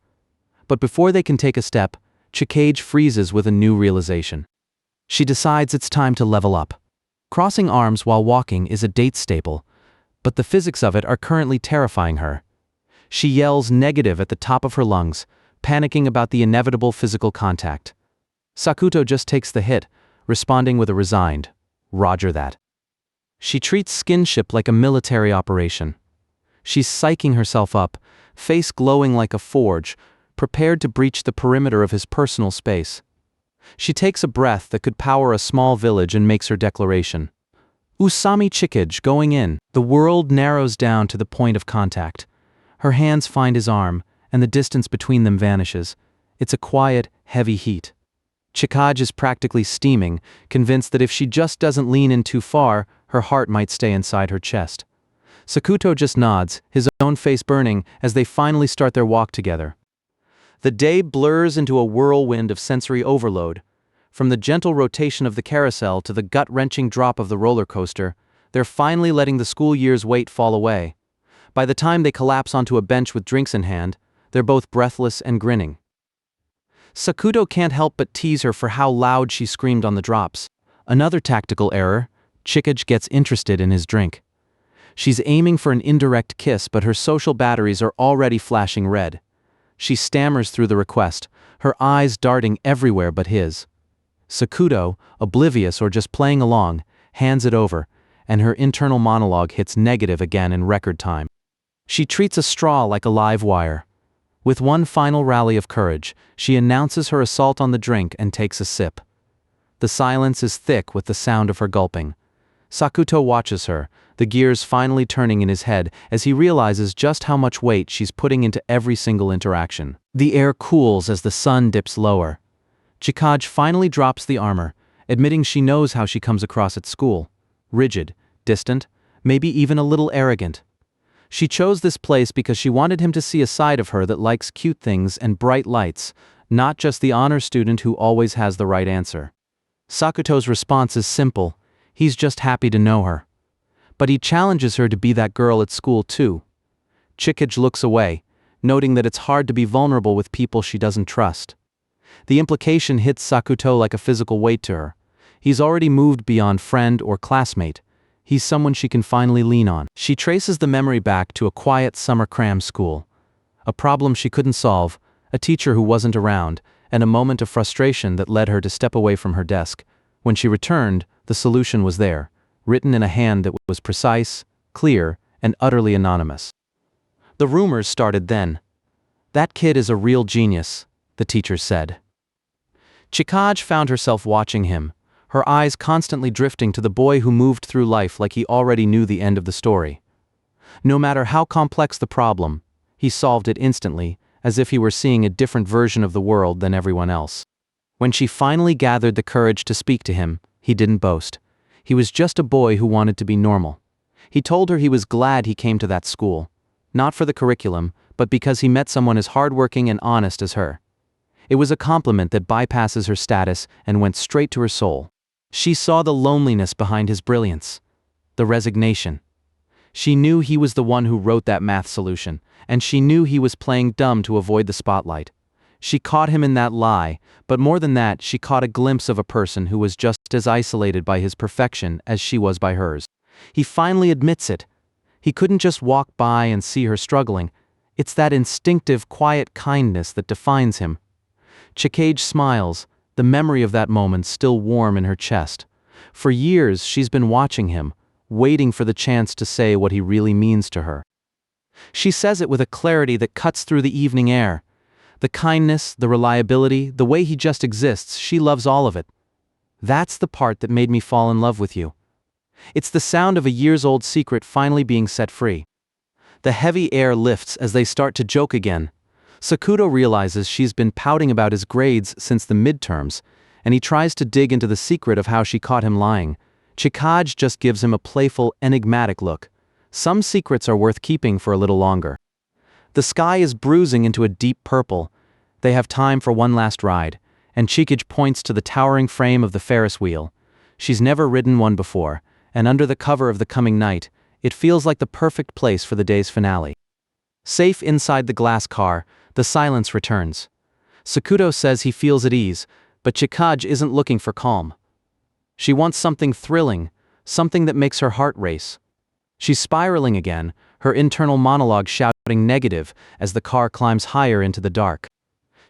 But before they can take a step, Chikage freezes with a new realization. She decides it's time to level up. Crossing arms while walking is a date staple, but the physics of it are currently terrifying her. She yells negative at the top of her lungs, panicking about the inevitable physical contact. Sakuto just takes the hit, responding with a resigned, "Roger that." She treats skinship like a military operation. She's psyching herself up, face glowing like a forge, prepared to breach the perimeter of his personal space. She takes a breath that could power a small village and makes her declaration. Usami Chikage going in. The world narrows down to the point of contact. Her hands find his arm, and the distance between them vanishes. It's a quiet, heavy heat. Chikage is practically steaming, convinced that if she just doesn't lean in too far, her heart might stay inside her chest. Sakuto just nods, his own face burning, as they finally start their walk together. The day blurs into a whirlwind of sensory overload. From the gentle rotation of the carousel to the gut-wrenching drop of the roller coaster, they're finally letting the school year's weight fall away. By the time they collapse onto a bench with drinks in hand, they're both breathless and grinning. Sakuto can't help but tease her for how loud she screamed on the drops. Another tactical error, Chikage gets interested in his drink. She's aiming for an indirect kiss, but her social batteries are already flashing red. She stammers through the request, her eyes darting everywhere but his. Sakuto, oblivious or just playing along, hands it over, and her internal monologue hits negative again in record time. She treats a straw like a live wire. With one final rally of courage, she announces her assault on the drink and takes a sip. The silence is thick with the sound of her gulping. Sakuto watches her, the gears finally turning in his head as he realizes just how much weight she's putting into every single interaction. The air cools as the sun dips lower. Chikage finally drops the armor, admitting she knows how she comes across at school. Rigid, distant, maybe even a little arrogant. She chose this place because she wanted him to see a side of her that likes cute things and bright lights, not just the honor student who always has the right answer. Sakuto's response is simple. He's just happy to know her. But he challenges her to be that girl at school too. Chikage looks away, noting that it's hard to be vulnerable with people she doesn't trust. The implication hits Sakuto like a physical weight to her. He's already moved beyond friend or classmate. He's someone she can finally lean on. She traces the memory back to a quiet summer cram school. A problem she couldn't solve, a teacher who wasn't around, and a moment of frustration that led her to step away from her desk. When she returned, the solution was there, written in a hand that was precise, clear, and utterly anonymous. The rumors started then. "That kid is a real genius," the teacher said. Chikage found herself watching him, her eyes constantly drifting to the boy who moved through life like he already knew the end of the story. No matter how complex the problem, he solved it instantly, as if he were seeing a different version of the world than everyone else. When she finally gathered the courage to speak to him, he didn't boast. He was just a boy who wanted to be normal. He told her he was glad he came to that school, not for the curriculum, but because he met someone as hardworking and honest as her. It was a compliment that bypasses her status and went straight to her soul. She saw the loneliness behind his brilliance, the resignation. She knew he was the one who wrote that math solution, and she knew he was playing dumb to avoid the spotlight. She caught him in that lie, but more than that, she caught a glimpse of a person who was just as isolated by his perfection as she was by hers. He finally admits it. He couldn't just walk by and see her struggling. It's that instinctive, quiet kindness that defines him. Chikage smiles, the memory of that moment still warm in her chest. For years, she's been watching him, waiting for the chance to say what he really means to her. She says it with a clarity that cuts through the evening air. The kindness, the reliability, the way he just exists, she loves all of it. That's the part that made me fall in love with you. It's the sound of a years-old secret finally being set free. The heavy air lifts as they start to joke again. Sakuto realizes she's been pouting about his grades since the midterms, and he tries to dig into the secret of how she caught him lying. Chikage just gives him a playful, enigmatic look. Some secrets are worth keeping for a little longer. The sky is bruising into a deep purple. They have time for one last ride, and Chikage points to the towering frame of the Ferris wheel. She's never ridden one before, and under the cover of the coming night, it feels like the perfect place for the day's finale. Safe inside the glass car, the silence returns. Sakuto says he feels at ease, but Chikage isn't looking for calm. She wants something thrilling, something that makes her heart race. She's spiraling again, her internal monologue shouting negative as the car climbs higher into the dark.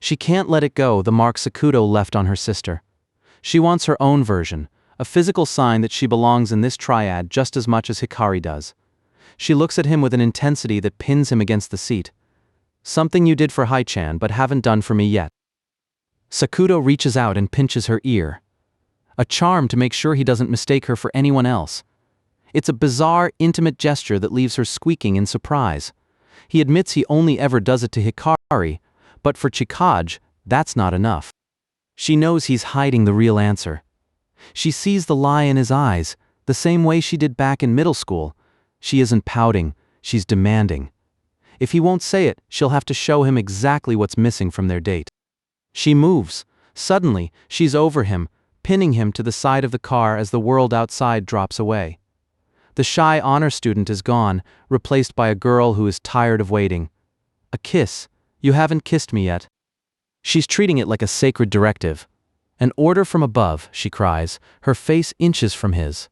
She can't let it go, the mark Sakuto left on her sister. She wants her own version, a physical sign that she belongs in this triad just as much as Hikari does. She looks at him with an intensity that pins him against the seat. Something you did for Hai-chan but haven't done for me yet. Sakuto reaches out and pinches her ear. A charm to make sure he doesn't mistake her for anyone else. It's a bizarre, intimate gesture that leaves her squeaking in surprise. He admits he only ever does it to Hikari, but for Chikage, that's not enough. She knows he's hiding the real answer. She sees the lie in his eyes, the same way she did back in middle school. She isn't pouting, she's demanding. If he won't say it, she'll have to show him exactly what's missing from their date. She moves. Suddenly, she's over him, pinning him to the side of the car as the world outside drops away. The shy honor student is gone, replaced by a girl who is tired of waiting. A kiss. You haven't kissed me yet. She's treating it like a sacred directive. An order from above, she cries, her face inches from his.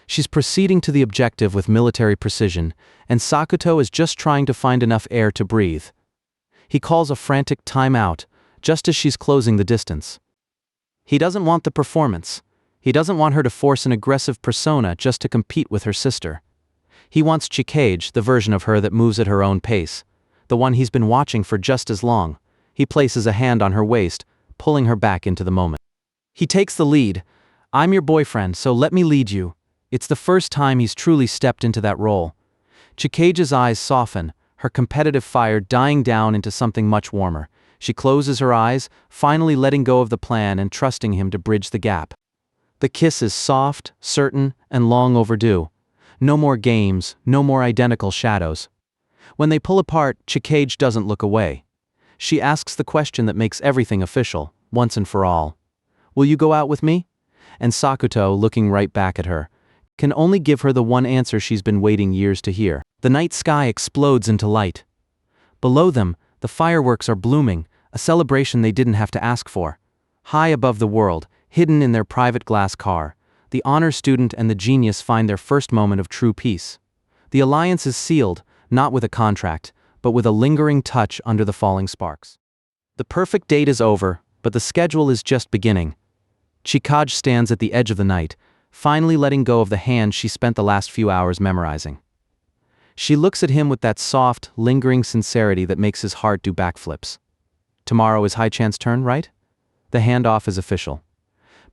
She's proceeding to the objective with military precision, and Sakuto is just trying to find enough air to breathe. He calls a frantic time-out, just as she's closing the distance. He doesn't want the performance. He doesn't want her to force an aggressive persona just to compete with her sister. He wants Chikage, the version of her that moves at her own pace, the one he's been watching for just as long. He places a hand on her waist, pulling her back into the moment. He takes the lead. I'm your boyfriend, so let me lead you. It's the first time he's truly stepped into that role. Chikage's eyes soften, her competitive fire dying down into something much warmer. She closes her eyes, finally letting go of the plan and trusting him to bridge the gap. The kiss is soft, certain, and long overdue. No more games, no more identical shadows. When they pull apart, Chikage doesn't look away. She asks the question that makes everything official, once and for all. Will you go out with me? And Sakuto, looking right back at her, can only give her the one answer she's been waiting years to hear. The night sky explodes into light. Below them, the fireworks are blooming, a celebration they didn't have to ask for. High above the world, hidden in their private glass car, the honor student and the genius find their first moment of true peace. The alliance is sealed, not with a contract, but with a lingering touch under the falling sparks. The perfect date is over, but the schedule is just beginning. Chikage stands at the edge of the night, finally letting go of the hand she spent the last few hours memorizing. She looks at him with that soft, lingering sincerity that makes his heart do backflips. Tomorrow is Hai-chan's turn, right? The handoff is official.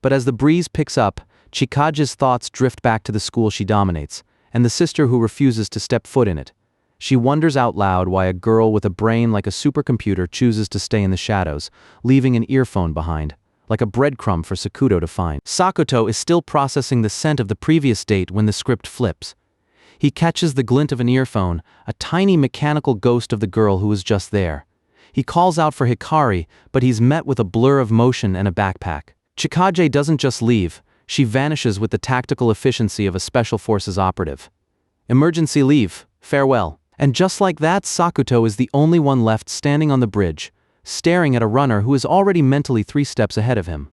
But as the breeze picks up, Chikage's thoughts drift back to the school she dominates, and the sister who refuses to step foot in it. She wonders out loud why a girl with a brain like a supercomputer chooses to stay in the shadows, leaving an earphone behind, like a breadcrumb for Sakuto to find. Sakuto is still processing the scent of the previous date when the script flips. He catches the glint of an earphone, a tiny mechanical ghost of the girl who was just there. He calls out for Hikari, but he's met with a blur of motion and a backpack. Chikage doesn't just leave, she vanishes with the tactical efficiency of a special forces operative. Emergency leave, farewell. And just like that, Sakuto is the only one left standing on the bridge, staring at a runner who is already mentally 3 steps ahead of him.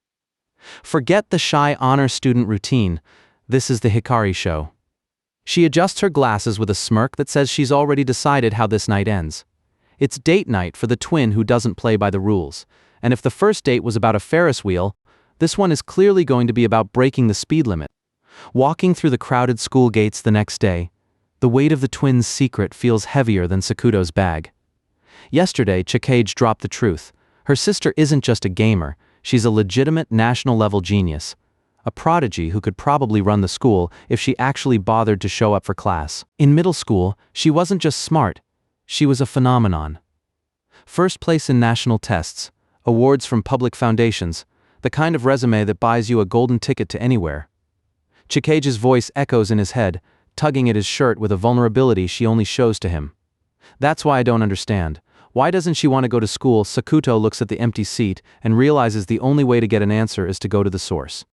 Forget the shy honor student routine. This is the Hikari show. She adjusts her glasses with a smirk that says she's already decided how this night ends. It's date night for the twin who doesn't play by the rules, and if the first date was about a Ferris wheel, this one is clearly going to be about breaking the speed limit. Walking through the crowded school gates the next day, the weight of the twins' secret feels heavier than Sakuto's bag. Yesterday, Chikage dropped the truth. Her sister isn't just a gamer, she's a legitimate national-level genius. A prodigy who could probably run the school if she actually bothered to show up for class. In middle school, she wasn't just smart, she was a phenomenon. First place in national tests, awards from public foundations, the kind of resume that buys you a golden ticket to anywhere. Chikage's voice echoes in his head, tugging at his shirt with a vulnerability she only shows to him. That's why I don't understand. Why doesn't she want to go to school? Sakuto looks at the empty seat and realizes the only way to get an answer is to go to the source.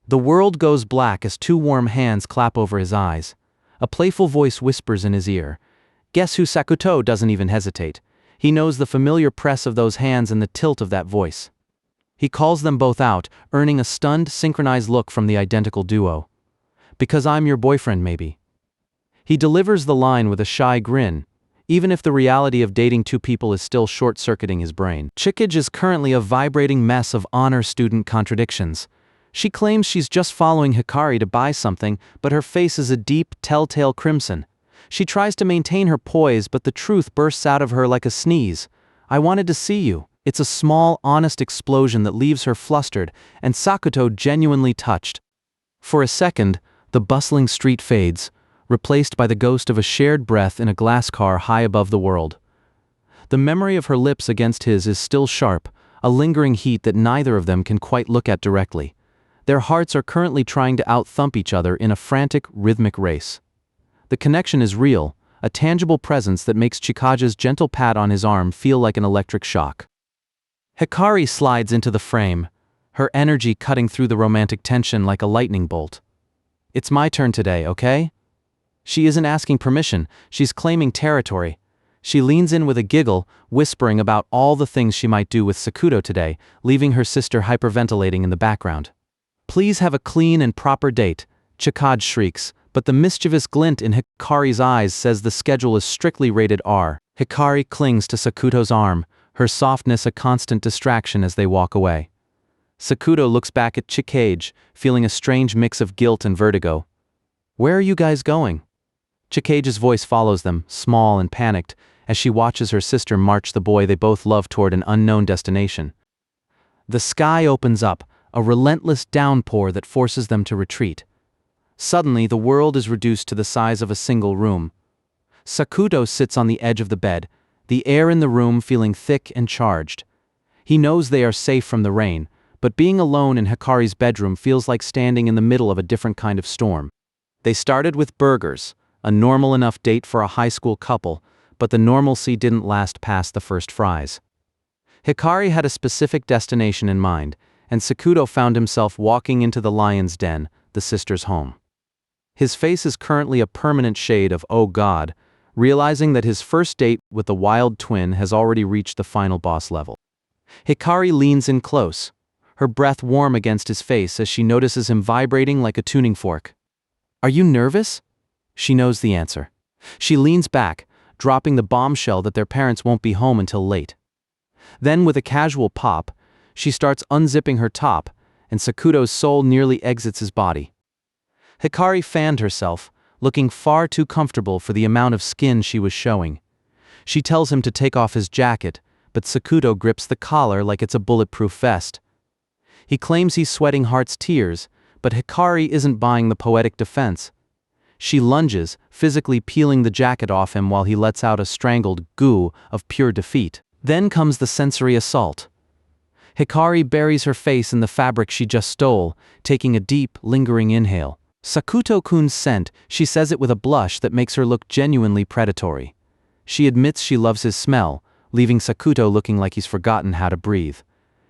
The world goes black as two warm hands clap over his eyes. A playful voice whispers in his ear. Guess who? Sakuto doesn't even hesitate. He knows the familiar press of those hands and the tilt of that voice. He calls them both out, earning a stunned, synchronized look from the identical duo. Because I'm your boyfriend, maybe. He delivers the line with a shy grin, even if the reality of dating two people is still short-circuiting his brain. Chikage is currently a vibrating mess of honor student contradictions. She claims she's just following Hikari to buy something, but her face is a deep, telltale crimson. She tries to maintain her poise, but the truth bursts out of her like a sneeze. I wanted to see you. It's a small, honest explosion that leaves her flustered, and Sakuto genuinely touched. For a second, the bustling street fades, replaced by the ghost of a shared breath in a glass car high above the world. The memory of her lips against his is still sharp, a lingering heat that neither of them can quite look at directly. Their hearts are currently trying to out-thump each other in a frantic, rhythmic race. The connection is real, a tangible presence that makes Chikage's gentle pat on his arm feel like an electric shock. Hikari slides into the frame, her energy cutting through the romantic tension like a lightning bolt. It's my turn today, okay? She isn't asking permission, she's claiming territory. She leans in with a giggle, whispering about all the things she might do with Sakuto today, leaving her sister hyperventilating in the background. Please have a clean and proper date, Chikage shrieks, but the mischievous glint in Hikari's eyes says the schedule is strictly rated R. Hikari clings to Sakuto's arm, her softness a constant distraction as they walk away. Sakuto looks back at Chikage, feeling a strange mix of guilt and vertigo. Where are you guys going? Chikage's voice follows them, small and panicked, as she watches her sister march the boy they both love toward an unknown destination. The sky opens up, a relentless downpour that forces them to retreat. Suddenly, the world is reduced to the size of a single room. Sakuto sits on the edge of the bed, the air in the room feeling thick and charged. He knows they are safe from the rain, but being alone in Hikari's bedroom feels like standing in the middle of a different kind of storm. They started with burgers, a normal enough date for a high school couple, but the normalcy didn't last past the first fries. Hikari had a specific destination in mind, and Sakuto found himself walking into the lion's den, the sister's home. His face is currently a permanent shade of oh god, realizing that his first date with the wild twin has already reached the final boss level. Hikari leans in close, her breath warm against his face as she notices him vibrating like a tuning fork. Are you nervous? She knows the answer. She leans back, dropping the bombshell that their parents won't be home until late. Then with a casual pop, she starts unzipping her top, and Sakuto's soul nearly exits his body. Hikari fanned herself, looking far too comfortable for the amount of skin she was showing. She tells him to take off his jacket, but Sakuto grips the collar like it's a bulletproof vest. He claims he's sweating heart's tears, but Hikari isn't buying the poetic defense. She lunges, physically peeling the jacket off him while he lets out a strangled goo of pure defeat. Then comes the sensory assault. Hikari buries her face in the fabric she just stole, taking a deep, lingering inhale. Sakuto-kun's scent, she says it with a blush that makes her look genuinely predatory. She admits she loves his smell, leaving Sakuto looking like he's forgotten how to breathe.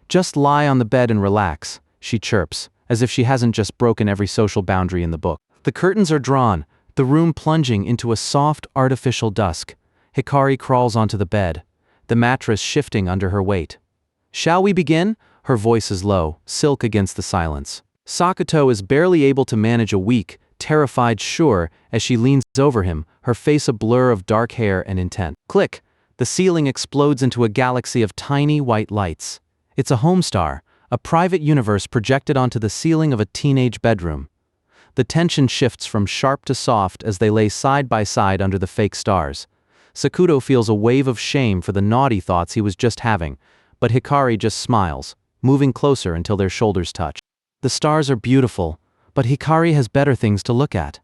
Just lie on the bed and relax, she chirps, as if she hasn't just broken every social boundary in the book. The curtains are drawn, the room plunging into a soft, artificial dusk. Hikari crawls onto the bed, the mattress shifting under her weight. Shall we begin? Her voice is low, silk against the silence. Sakuto is barely able to manage a weak, terrified sure, as she leans over him, her face a blur of dark hair and intent. Click! The ceiling explodes into a galaxy of tiny white lights. It's a homestar, a private universe projected onto the ceiling of a teenage bedroom. The tension shifts from sharp to soft as they lay side by side under the fake stars. Sakuto feels a wave of shame for the naughty thoughts he was just having, but Hikari just smiles, moving closer until their shoulders touch. The stars are beautiful, but Hikari has better things to look at.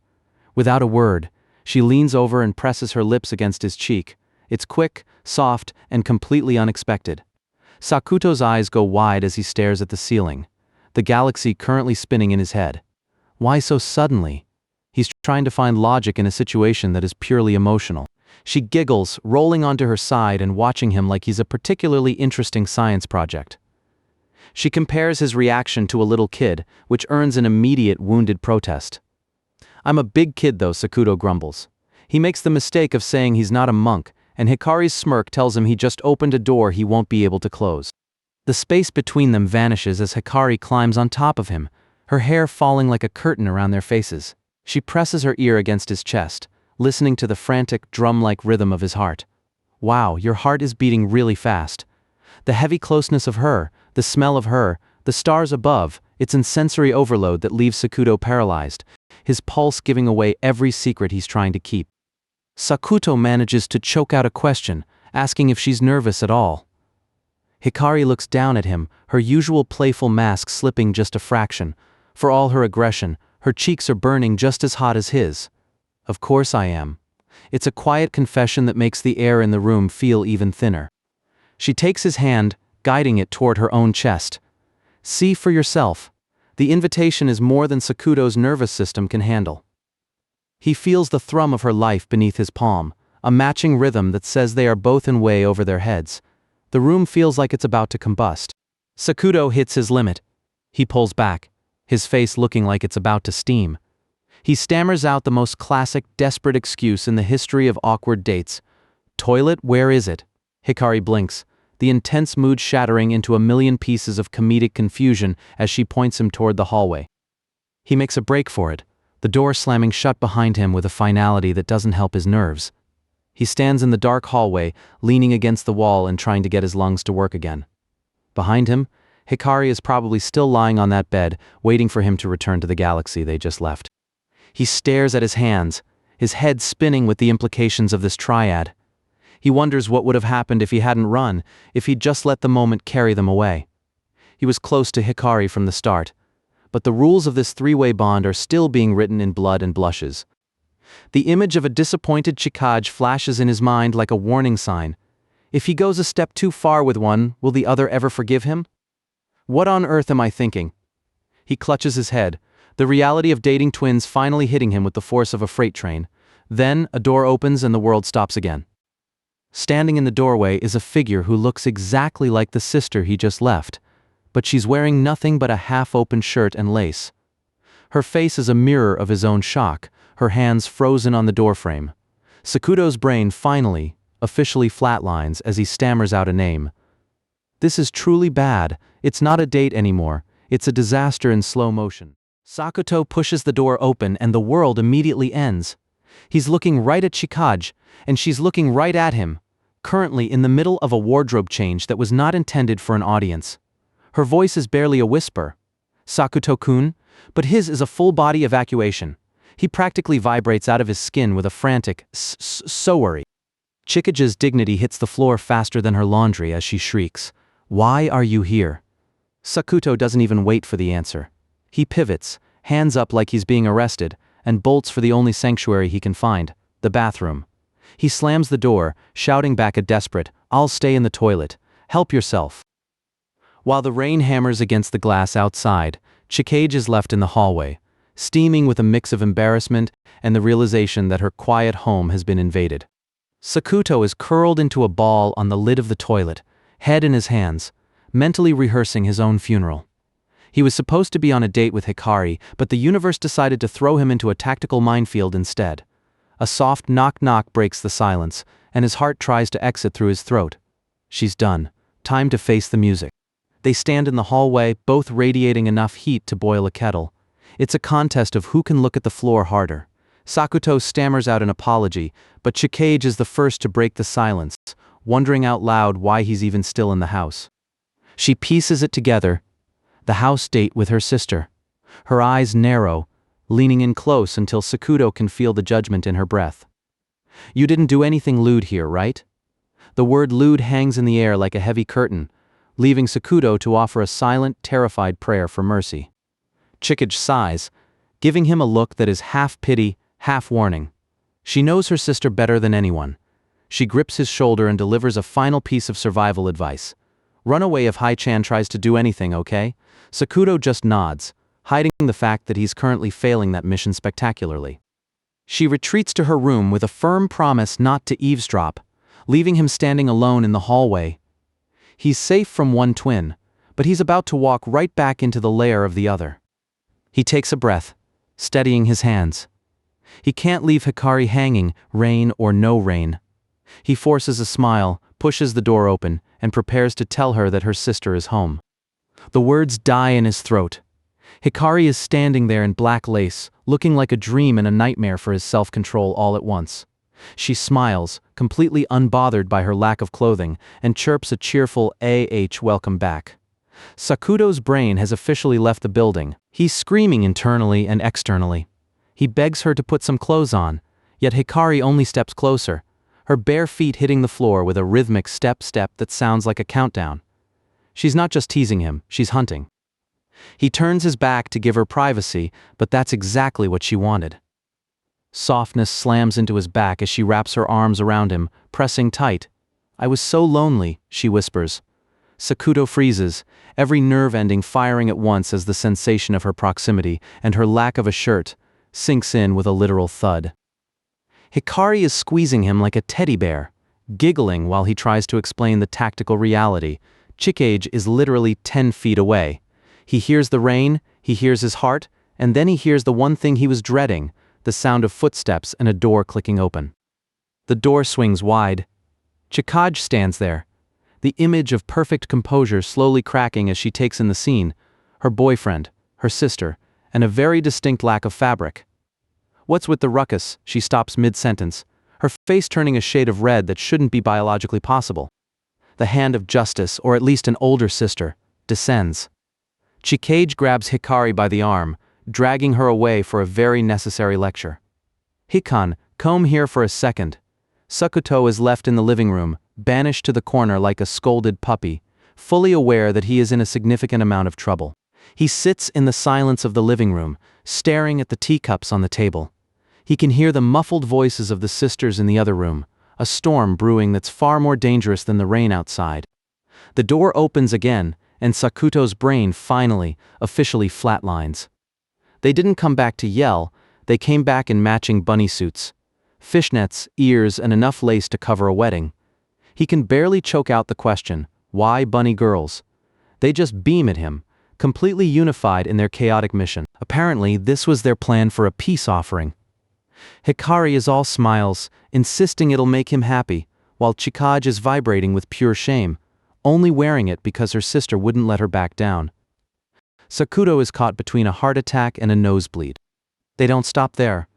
Without a word, she leans over and presses her lips against his cheek. It's quick, soft, and completely unexpected. Sakuto's eyes go wide as he stares at the ceiling, the galaxy currently spinning in his head. Why so suddenly? He's trying to find logic in a situation that is purely emotional. She giggles, rolling onto her side and watching him like he's a particularly interesting science project. She compares his reaction to a little kid, which earns an immediate wounded protest. "I'm a big kid though," Sakuto grumbles. He makes the mistake of saying he's not a monk, and Hikari's smirk tells him he just opened a door he won't be able to close. The space between them vanishes as Hikari climbs on top of him, her hair falling like a curtain around their faces. She presses her ear against his chest, listening to the frantic, drum-like rhythm of his heart. Wow, your heart is beating really fast. The heavy closeness of her, the smell of her, the stars above, it's in sensory overload that leaves Sakuto paralyzed, his pulse giving away every secret he's trying to keep. Sakuto manages to choke out a question, asking if she's nervous at all. Hikari looks down at him, her usual playful mask slipping just a fraction. For all her aggression, her cheeks are burning just as hot as his. "Of course I am." It's a quiet confession that makes the air in the room feel even thinner. She takes his hand, guiding it toward her own chest. "See for yourself. The invitation is more than Sakuto's nervous system can handle." He feels the thrum of her life beneath his palm, a matching rhythm that says they are both in way over their heads. The room feels like it's about to combust. Sakuto hits his limit. He pulls back, his face looking like it's about to steam. He stammers out the most classic, desperate excuse in the history of awkward dates. "Toilet, where is it?" Hikari blinks, the intense mood shattering into a million pieces of comedic confusion as she points him toward the hallway. He makes a break for it, the door slamming shut behind him with a finality that doesn't help his nerves. He stands in the dark hallway, leaning against the wall and trying to get his lungs to work again. Behind him, Hikari is probably still lying on that bed, waiting for him to return to the galaxy they just left. He stares at his hands, his head spinning with the implications of this triad. He wonders what would have happened if he hadn't run, if he'd just let the moment carry them away. He was close to Hikari from the start, but the rules of this three-way bond are still being written in blood and blushes. The image of a disappointed Chikage flashes in his mind like a warning sign. If he goes a step too far with one, will the other ever forgive him? What on earth am I thinking? He clutches his head, the reality of dating twins finally hitting him with the force of a freight train. Then, a door opens and the world stops again. Standing in the doorway is a figure who looks exactly like the sister he just left, but she's wearing nothing but a half-open shirt and lace. Her face is a mirror of his own shock, her hands frozen on the doorframe. Sakuto's brain finally, officially flatlines as he stammers out a name. This is truly bad. It's not a date anymore. It's a disaster in slow motion. Sakuto pushes the door open and the world immediately ends. He's looking right at Chikage, and she's looking right at him, currently in the middle of a wardrobe change that was not intended for an audience. Her voice is barely a whisper. "Sakuto-kun," but his is a full-body evacuation. He practically vibrates out of his skin with a frantic "so-worry." Chikage's dignity hits the floor faster than her laundry as she shrieks, "Why are you here?" Sakuto doesn't even wait for the answer. He pivots, hands up like he's being arrested, and bolts for the only sanctuary he can find, the bathroom. He slams the door, shouting back a desperate, "I'll stay in the toilet. Help yourself." While the rain hammers against the glass outside, Chikage is left in the hallway, steaming with a mix of embarrassment and the realization that her quiet home has been invaded. Sakuto is curled into a ball on the lid of the toilet, head in his hands, mentally rehearsing his own funeral. He was supposed to be on a date with Hikari, but the universe decided to throw him into a tactical minefield instead. A soft knock-knock breaks the silence, and his heart tries to exit through his throat. She's done. Time to face the music. They stand in the hallway, both radiating enough heat to boil a kettle. It's a contest of who can look at the floor harder. Sakuto stammers out an apology, but Chikage is the first to break the silence, wondering out loud why he's even still in the house. She pieces it together. The house date with her sister. Her eyes narrow, leaning in close until Sakuto can feel the judgment in her breath. You didn't do anything lewd here, right? The word lewd hangs in the air like a heavy curtain, leaving Sakuto to offer a silent, terrified prayer for mercy. Chikage sighs, giving him a look that is half pity, half warning. She knows her sister better than anyone. She grips his shoulder and delivers a final piece of survival advice. Run away if Hai-chan tries to do anything, okay? Sakuto just nods, hiding the fact that he's currently failing that mission spectacularly. She retreats to her room with a firm promise not to eavesdrop, leaving him standing alone in the hallway. He's safe from one twin, but he's about to walk right back into the lair of the other. He takes a breath, steadying his hands. He can't leave Hikari hanging, rain or no rain. He forces a smile, pushes the door open, and prepares to tell her that her sister is home. The words die in his throat. Hikari is standing there in black lace, looking like a dream and a nightmare for his self-control all at once. She smiles, completely unbothered by her lack of clothing, and chirps a cheerful welcome back. Sakuto's brain has officially left the building. He's screaming internally and externally. He begs her to put some clothes on, yet Hikari only steps closer, her bare feet hitting the floor with a rhythmic step that sounds like a countdown. She's not just teasing him, she's hunting. He turns his back to give her privacy, but that's exactly what she wanted. Softness slams into his back as she wraps her arms around him, pressing tight. I was so lonely, she whispers. Sakuto freezes, every nerve ending firing at once as the sensation of her proximity and her lack of a shirt sinks in with a literal thud. Hikari is squeezing him like a teddy bear, giggling while he tries to explain the tactical reality. Chikage is literally 10 feet away. He hears the rain, he hears his heart, and then he hears the one thing he was dreading, the sound of footsteps and a door clicking open. The door swings wide. Chikage stands there, the image of perfect composure slowly cracking as she takes in the scene, her boyfriend, her sister, and a very distinct lack of fabric. What's with the ruckus? She stops mid-sentence, her face turning a shade of red that shouldn't be biologically possible. The hand of justice, or at least an older sister, descends. Chikage grabs Hikari by the arm, dragging her away for a very necessary lecture. Hikan, come here for a second. Sakuto is left in the living room, banished to the corner like a scolded puppy, fully aware that he is in a significant amount of trouble. He sits in the silence of the living room, staring at the teacups on the table. He can hear the muffled voices of the sisters in the other room, a storm brewing that's far more dangerous than the rain outside. The door opens again, and Sakuto's brain finally, officially flatlines. They didn't come back to yell, they came back in matching bunny suits. Fishnets, ears, and enough lace to cover a wedding. He can barely choke out the question, why bunny girls? They just beam at him, completely unified in their chaotic mission. Apparently, this was their plan for a peace offering. Hikari is all smiles, insisting it'll make him happy, while Chikage is vibrating with pure shame, only wearing it because her sister wouldn't let her back down. Sakuto is caught between a heart attack and a nosebleed. They don't stop there.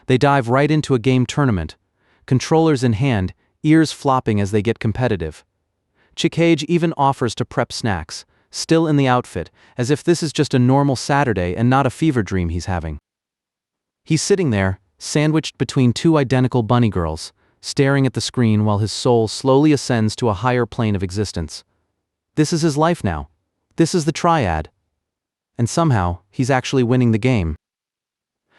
They dive right into a game tournament, controllers in hand, ears flopping as they get competitive. Chikage even offers to prep snacks, still in the outfit, as if this is just a normal Saturday and not a fever dream he's having. He's sitting there, sandwiched between two identical bunny girls, staring at the screen while his soul slowly ascends to a higher plane of existence. This is his life now. This is the triad. And somehow, he's actually winning the game.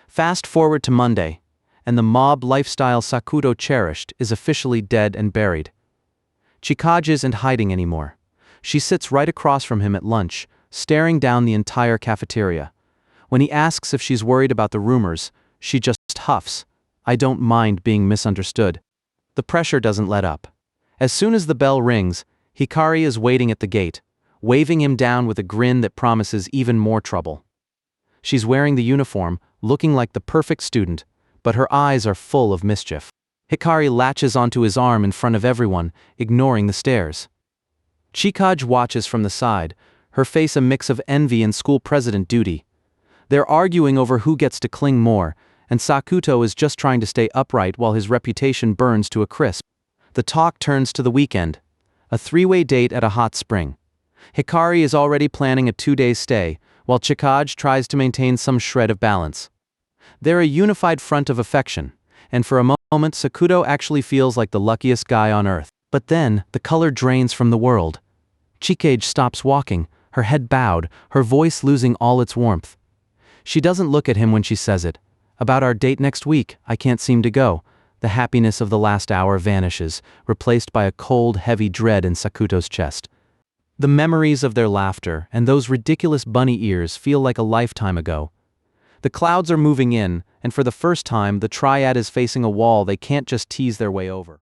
Fast forward to Monday, and the mob lifestyle Sakuto cherished is officially dead and buried. Chikage isn't hiding anymore. She sits right across from him at lunch, staring down the entire cafeteria. When he asks if she's worried about the rumors, she just huffs, I don't mind being misunderstood. The pressure doesn't let up. As soon as the bell rings, Hikari is waiting at the gate, waving him down with a grin that promises even more trouble. She's wearing the uniform, looking like the perfect student, but her eyes are full of mischief. Hikari latches onto his arm in front of everyone, ignoring the stares. Chikage watches from the side, her face a mix of envy and school president duty. They're arguing over who gets to cling more, and Sakuto is just trying to stay upright while his reputation burns to a crisp. The talk turns to the weekend. A three-way date at a hot spring. Hikari is already planning a 2-day stay, while Chikage tries to maintain some shred of balance. They're a unified front of affection, and for a moment Sakuto actually feels like the luckiest guy on earth. But then, the color drains from the world. Chikage stops walking, her head bowed, her voice losing all its warmth. She doesn't look at him when she says it. About our date next week, I can't seem to go. The happiness of the last hour vanishes, replaced by a cold, heavy dread in Sakuto's chest. The memories of their laughter and those ridiculous bunny ears feel like a lifetime ago. The clouds are moving in, and for the first time, the triad is facing a wall they can't just tease their way over.